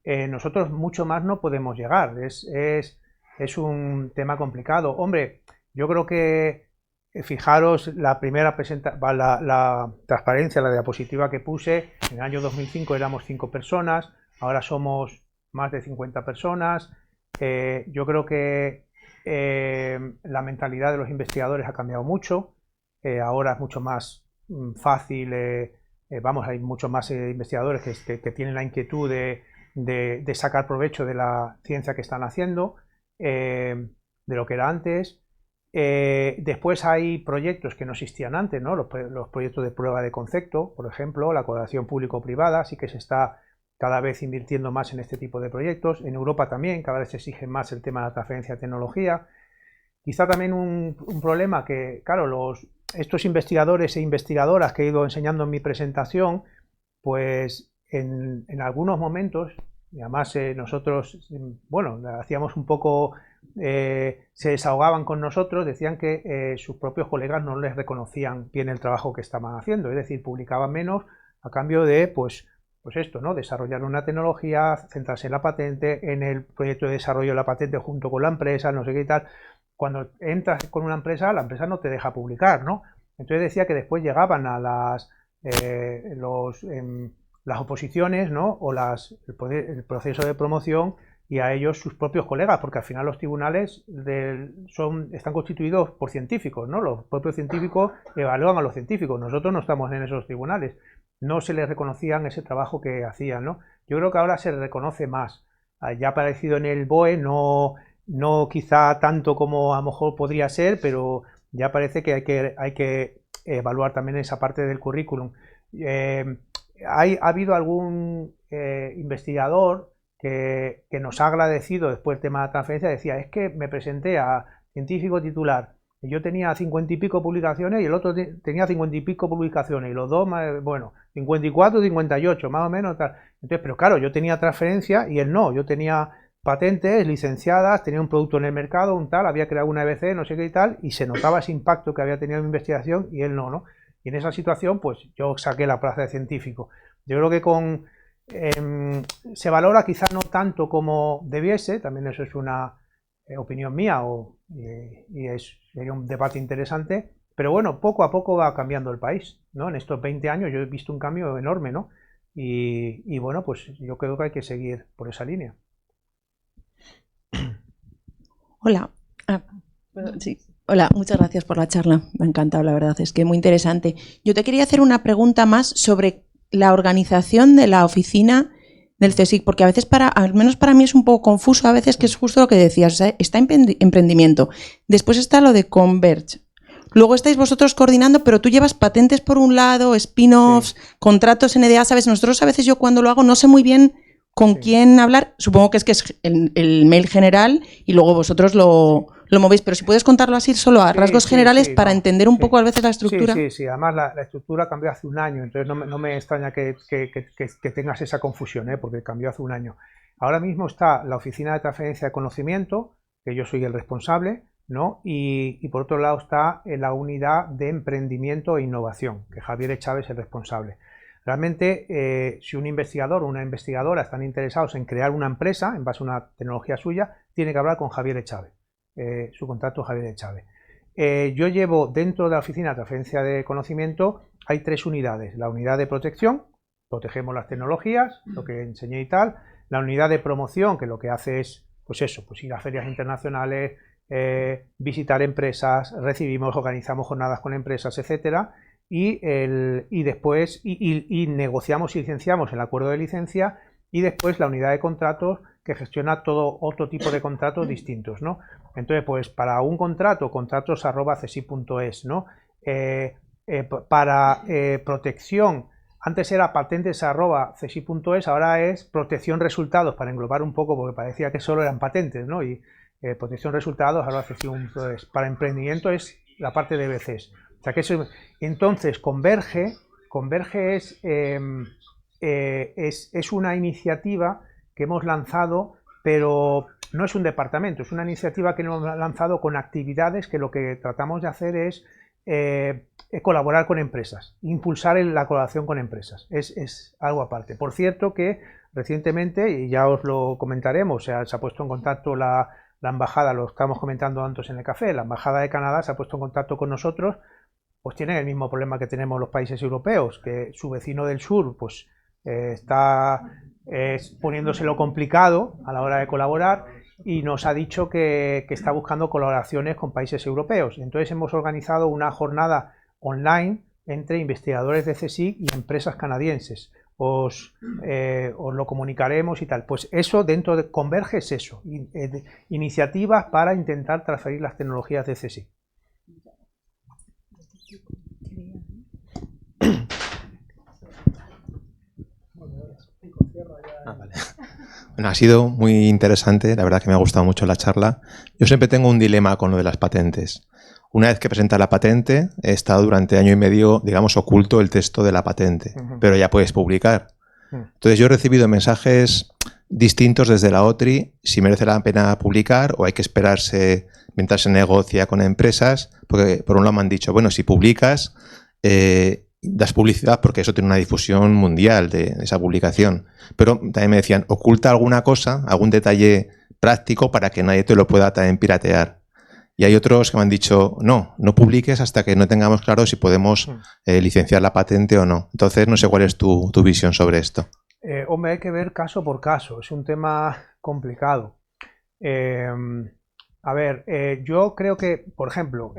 Nosotros mucho más no podemos llegar, es un tema complicado. Hombre, yo creo que, fijaros, la primera la transparencia, la diapositiva que puse, en el año 2005 éramos 5 personas, ahora somos más de 50 personas. Yo creo que la mentalidad de los investigadores ha cambiado mucho. Ahora es mucho más fácil, hay muchos más investigadores que tienen la inquietud de sacar provecho de la ciencia que están haciendo. De lo que era antes. Después hay proyectos que no existían antes, ¿no? Los proyectos de prueba de concepto, por ejemplo, la colaboración público-privada, sí que se está cada vez invirtiendo más en este tipo de proyectos. En Europa también, cada vez se exige más el tema de la transferencia de tecnología. Quizá también un problema que, claro, estos investigadores e investigadoras que he ido enseñando en mi presentación, pues en algunos momentos, y además nosotros, bueno, hacíamos un poco, se desahogaban con nosotros, decían que sus propios colegas no les reconocían bien el trabajo que estaban haciendo, es decir, publicaban menos a cambio de, pues esto, ¿no? Desarrollar una tecnología, centrarse en la patente, en el proyecto de desarrollo de la patente junto con la empresa, no sé qué y tal. Cuando entras con una empresa, la empresa no te deja publicar, ¿no? Entonces decía que después llegaban a las oposiciones, ¿no? O el proceso de promoción, y a ellos sus propios colegas, porque al final los tribunales están constituidos por científicos, ¿no? Los propios científicos evalúan a los científicos. Nosotros no estamos en esos tribunales. No se les reconocían ese trabajo que hacían, ¿no? Yo creo que ahora se reconoce más. Ya ha aparecido en el BOE, no quizá tanto como a lo mejor podría ser, pero ya parece que hay que evaluar también esa parte del currículum. Ha habido algún investigador que nos ha agradecido después del tema de la transferencia, decía, es que me presenté a científico titular, y yo tenía 50 y pico publicaciones y el otro tenía 50 y pico publicaciones, y los dos, bueno, 54, 58, más o menos, tal. Entonces, pero claro, yo tenía transferencia y él no, yo tenía patentes licenciadas, tenía un producto en el mercado, un tal, había creado una EBC, no sé qué y tal, y se notaba ese impacto que había tenido en mi investigación y él no, ¿no? Y en esa situación, pues yo saqué la plaza de científico. Yo creo que se valora quizás no tanto como debiese, también eso es una opinión mía y sería un debate interesante, pero bueno, poco a poco va cambiando el país, ¿no? En estos 20 años yo he visto un cambio enorme, ¿no? Y bueno, pues yo creo que hay que seguir por esa línea. Hola. Sí. Hola, muchas gracias por la charla. Me ha encantado, la verdad, es que muy interesante. Yo te quería hacer una pregunta más sobre la organización de la oficina del CSIC, porque a veces, al menos para mí es un poco confuso, a veces que es justo lo que decías, o sea, está emprendimiento, después está lo de Converge, luego estáis vosotros coordinando, pero tú llevas patentes por un lado, spin-offs, contratos NDA, ¿sabes? Nosotros a veces yo cuando lo hago no sé muy bien con quién hablar, supongo que es el mail general y luego vosotros lo movéis, pero si puedes contarlo así solo a rasgos generales para entender un poco a veces la estructura. Sí, además la estructura cambió hace un año, entonces no me extraña que tengas esa confusión, porque cambió hace un año. Ahora mismo está la oficina de transferencia de conocimiento, que yo soy el responsable, ¿no? Y por otro lado está la unidad de emprendimiento e innovación, que Javier Echave es el responsable. Realmente, si un investigador o una investigadora están interesados en crear una empresa en base a una tecnología suya, tiene que hablar con Javier Echave. Su contacto Javier Echave. Yo llevo dentro de la oficina de transferencia de conocimiento, hay 3 unidades. La unidad de protección, protegemos las tecnologías, lo que enseñé y tal. La unidad de promoción, que lo que hace es, pues eso, pues ir a ferias internacionales, visitar empresas, organizamos jornadas con empresas, etcétera. Y después negociamos y licenciamos el acuerdo de licencia, y después la unidad de contratos, que gestiona todo otro tipo de contratos distintos, ¿no? Entonces, pues para un contrato, contratos@csi.es, ¿no? Para protección, antes era patentes@csi.es, ahora es protección resultados, para englobar un poco, porque parecía que solo eran patentes, ¿no? Y protección resultados, ahora csi.es. Para emprendimiento es la parte de BCs. O sea que eso, entonces, Converge es una iniciativa que hemos lanzado, pero no es un departamento, es una iniciativa que hemos lanzado con actividades que lo que tratamos de hacer es colaborar con empresas, impulsar la colaboración con empresas, es algo aparte. Por cierto que recientemente, y ya os lo comentaremos, se ha puesto en contacto la embajada, lo estamos comentando antes en el café, la embajada de Canadá se ha puesto en contacto con nosotros, pues tienen el mismo problema que tenemos los países europeos, que su vecino del sur pues está poniéndoselo complicado a la hora de colaborar, y nos ha dicho que está buscando colaboraciones con países europeos. Entonces hemos organizado una jornada online entre investigadores de CSIC y empresas canadienses. Os lo comunicaremos y tal. Pues eso dentro de Converge es eso, iniciativas para intentar transferir las tecnologías de CSIC. Vale. Bueno, ha sido muy interesante, la verdad que me ha gustado mucho la charla. Yo siempre tengo un dilema con lo de las patentes. Una vez que presenta la patente, he estado durante año y medio, digamos, oculto el texto de la patente, pero ya puedes publicar. Entonces yo he recibido mensajes distintos desde la OTRI, si merece la pena publicar o hay que esperarse mientras se negocia con empresas, porque por un lado me han dicho, bueno, si publicas, das publicidad porque eso tiene una difusión mundial de esa publicación. Pero también me decían, oculta alguna cosa, algún detalle práctico para que nadie te lo pueda también piratear. Y hay otros que me han dicho, no publiques hasta que no tengamos claro si podemos licenciar la patente o no. Entonces, no sé cuál es tu visión sobre esto. Hombre, hay que ver caso por caso, es un tema complicado. Yo creo que, por ejemplo,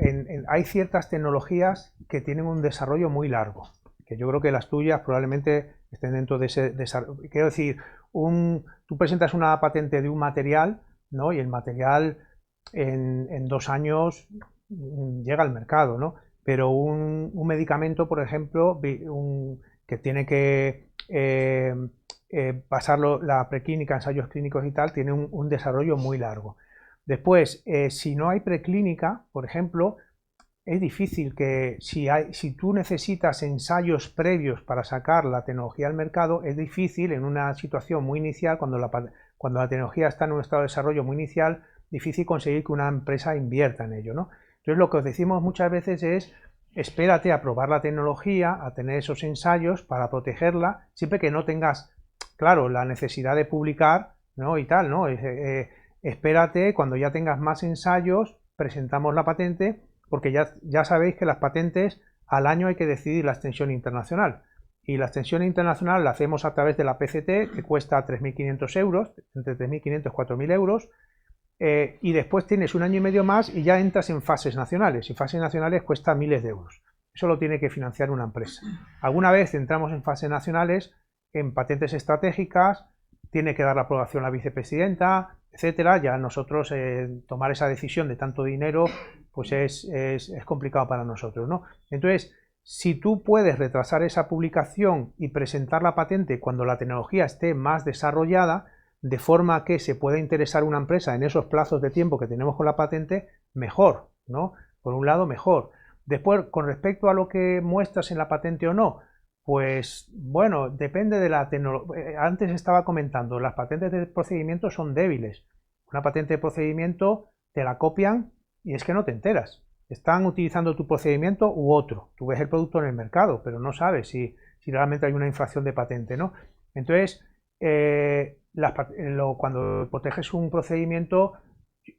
hay ciertas tecnologías que tienen un desarrollo muy largo, que yo creo que las tuyas probablemente estén dentro de ese desarrollo. Quiero decir, tú presentas una patente de un material, ¿no? Y el material en 2 años llega al mercado, ¿no? Pero un medicamento, por ejemplo, que tiene que pasarlo la preclínica, ensayos clínicos y tal, tiene un desarrollo muy largo. Después, si no hay preclínica, por ejemplo, es difícil que si tú necesitas ensayos previos para sacar la tecnología al mercado, es difícil en una situación muy inicial, cuando la tecnología está en un estado de desarrollo muy inicial, difícil conseguir que una empresa invierta en ello, ¿no? Entonces lo que os decimos muchas veces es, espérate a probar la tecnología, a tener esos ensayos para protegerla, siempre que no tengas, claro, la necesidad de publicar, ¿no? Y tal, ¿no? Espérate, cuando ya tengas más ensayos, presentamos la patente, porque ya sabéis que las patentes al año hay que decidir la extensión internacional. Y la extensión internacional la hacemos a través de la PCT, que cuesta 3.500 euros, entre 3.500 y 4.000 euros. y después tienes un año y medio más y ya entras en fases nacionales, y fases nacionales cuesta miles de euros. Eso lo tiene que financiar una empresa. Alguna vez entramos en fases nacionales, en patentes estratégicas, tiene que dar la aprobación la vicepresidenta, etcétera. Ya nosotros tomar esa decisión de tanto dinero pues es complicado para nosotros, ¿no? Entonces, si tú puedes retrasar esa publicación y presentar la patente cuando la tecnología esté más desarrollada, de forma que se pueda interesar una empresa en esos plazos de tiempo que tenemos con la patente, mejor, ¿no? Por un lado, mejor. Después, con respecto a lo que muestras en la patente o no, pues bueno, depende de la tecnología. Antes estaba comentando, las patentes de procedimiento son débiles. Una patente de procedimiento te la copian y es que no te enteras. Están utilizando tu procedimiento u otro. Tú ves el producto en el mercado, pero no sabes si realmente hay una infracción de patente, ¿no? Entonces, cuando proteges un procedimiento,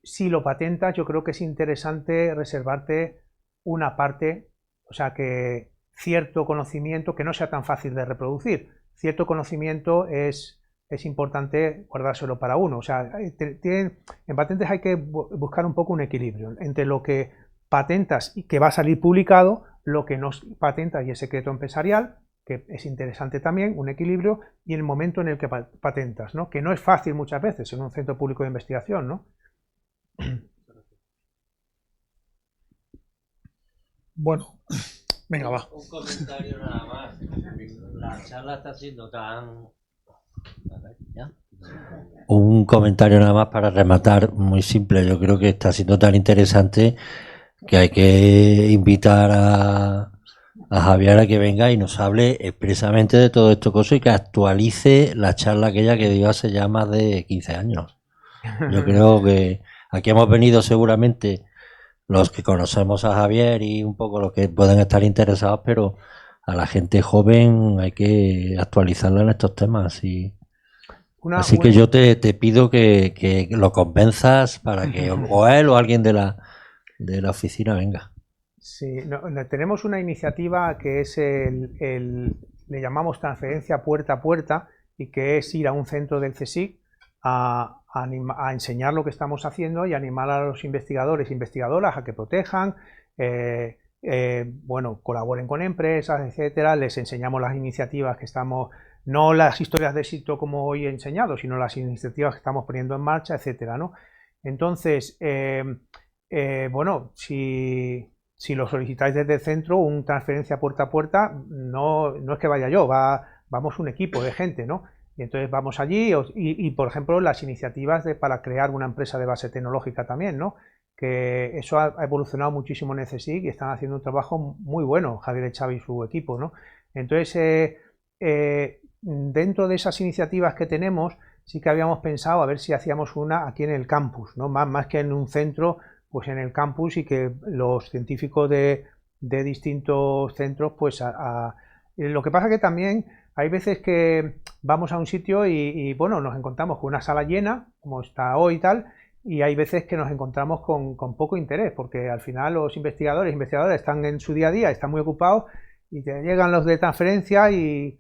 si lo patentas, yo creo que es interesante reservarte una parte, o sea, que cierto conocimiento que no sea tan fácil de reproducir. Cierto conocimiento es importante guardárselo para uno. O sea, en patentes hay que buscar un poco un equilibrio entre lo que patentas y que va a salir publicado, lo que no patentas y es secreto empresarial, que es interesante también, un equilibrio, y el momento en el que patentas, ¿no? Que no es fácil muchas veces en un centro público de investigación, ¿no? Bueno, venga, va. Un comentario nada más. La charla está siendo tan... ¿Ya? Un comentario nada más para rematar, muy simple. Yo creo que está siendo tan interesante que hay que invitar a Javier a que venga y nos hable expresamente de todo esto cosa y que actualice la charla aquella que dio hace ya más de 15 años. Yo creo que aquí hemos venido seguramente los que conocemos a Javier y un poco los que pueden estar interesados, pero a la gente joven hay que actualizarla en estos temas. Así que yo te pido que lo convenzas para que o él o alguien de la oficina venga. Sí, tenemos una iniciativa que es le llamamos transferencia puerta a puerta, y que es ir a un centro del CSIC a enseñar lo que estamos haciendo y animar a los investigadores e investigadoras a que protejan, bueno, colaboren con empresas, etcétera. Les enseñamos las iniciativas que estamos, no las historias de éxito como hoy he enseñado, sino las iniciativas que estamos poniendo en marcha, etcétera, ¿no? Entonces, bueno, si lo solicitáis desde el centro, una transferencia puerta a puerta, no es que vaya yo, vamos un equipo de gente, ¿no? Y entonces vamos allí y por ejemplo, las iniciativas para crear una empresa de base tecnológica también, ¿no? Que eso ha evolucionado muchísimo en el CSIC y están haciendo un trabajo muy bueno, Javier Echave y su equipo, ¿no? Entonces, dentro de esas iniciativas que tenemos, sí que habíamos pensado a ver si hacíamos una aquí en el campus, ¿no? Más que en un centro, pues en el campus, y que los científicos de distintos centros, pues lo que pasa que también hay veces que vamos a un sitio y bueno, nos encontramos con una sala llena, como está hoy y tal, y hay veces que nos encontramos con poco interés, porque al final los investigadores están en su día a día, están muy ocupados, y te llegan los de transferencia y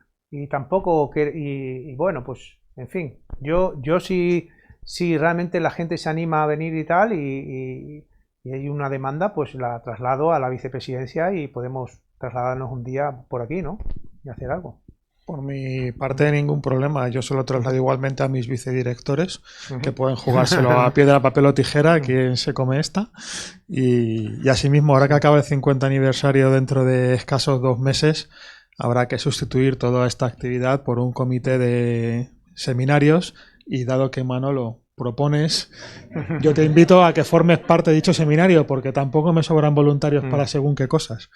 tampoco, y bueno, pues en fin, yo si realmente la gente se anima a venir y tal, y hay una demanda, pues la traslado a la vicepresidencia y podemos trasladarnos un día por aquí, ¿no? Y hacer algo. Por mi parte, ningún problema. Yo se lo traslado igualmente a mis vicedirectores, que pueden jugárselo a piedra, papel o tijera, quien se come esta. Y asimismo, ahora que acaba el 50 aniversario dentro de escasos 2 meses, habrá que sustituir toda esta actividad por un comité de seminarios, y dado que Manolo propones, yo te invito a que formes parte de dicho seminario, porque tampoco me sobran voluntarios para según qué cosas.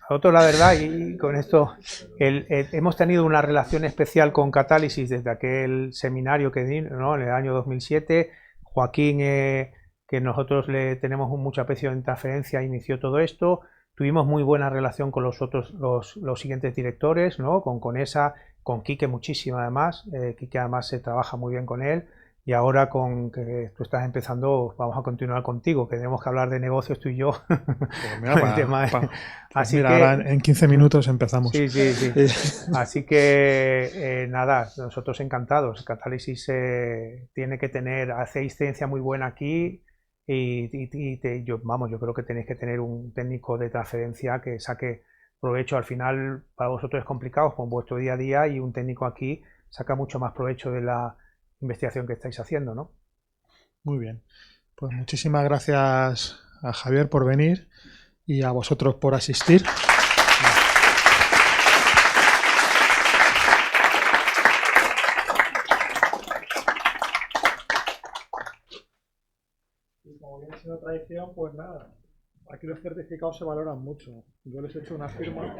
Nosotros, la verdad, y con esto, hemos tenido una relación especial con Catálisis desde aquel seminario que di, ¿no? En el año 2007. Joaquín, que nosotros le tenemos mucho aprecio en transferencia, inició todo esto. Tuvimos muy buena relación con los siguientes directores, ¿no? Con Conesa, con Quique muchísimo además. Quique además se trabaja muy bien con él. Y ahora con que tú estás empezando, vamos a continuar contigo, que tenemos que hablar de negocios tú y yo. Pues mira, Así mira, que ahora en 15 minutos empezamos. sí, sí, sí. Así que nada, nosotros encantados. Catálisis tiene que tener, hacéis ciencia muy buena aquí yo creo que tenéis que tener un técnico de transferencia que saque provecho. Al final, para vosotros es complicado con vuestro día a día y un técnico aquí saca mucho más provecho de la investigación que estáis haciendo, ¿no? Muy bien. Pues muchísimas gracias a Javier por venir y a vosotros por asistir. Y como viene siendo tradición, pues nada, aquí los certificados se valoran mucho. Yo les he hecho una firma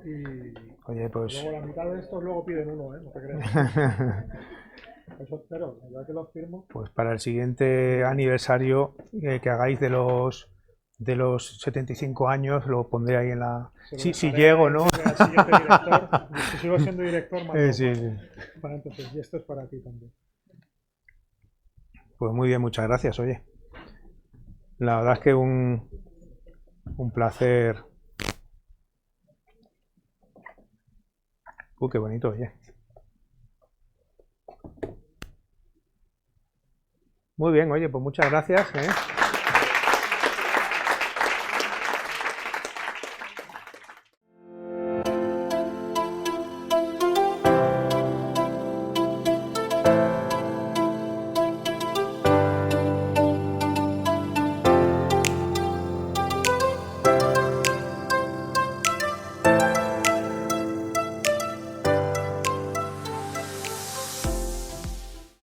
y Oye, pues luego la mitad de estos luego piden uno, ¿eh? No te creas. Eso espero, ya que los firmo. pues para el siguiente aniversario que hagáis de los 75 años, lo pondré ahí en la... Si llego, ¿no? Al siguiente director. Si sigo siendo director, más Sí. Para entonces, y esto es para ti también. Pues muy bien, muchas gracias, oye. La verdad es que un placer. Qué bonito, oye. Muy bien, oye, pues muchas gracias, ¿eh?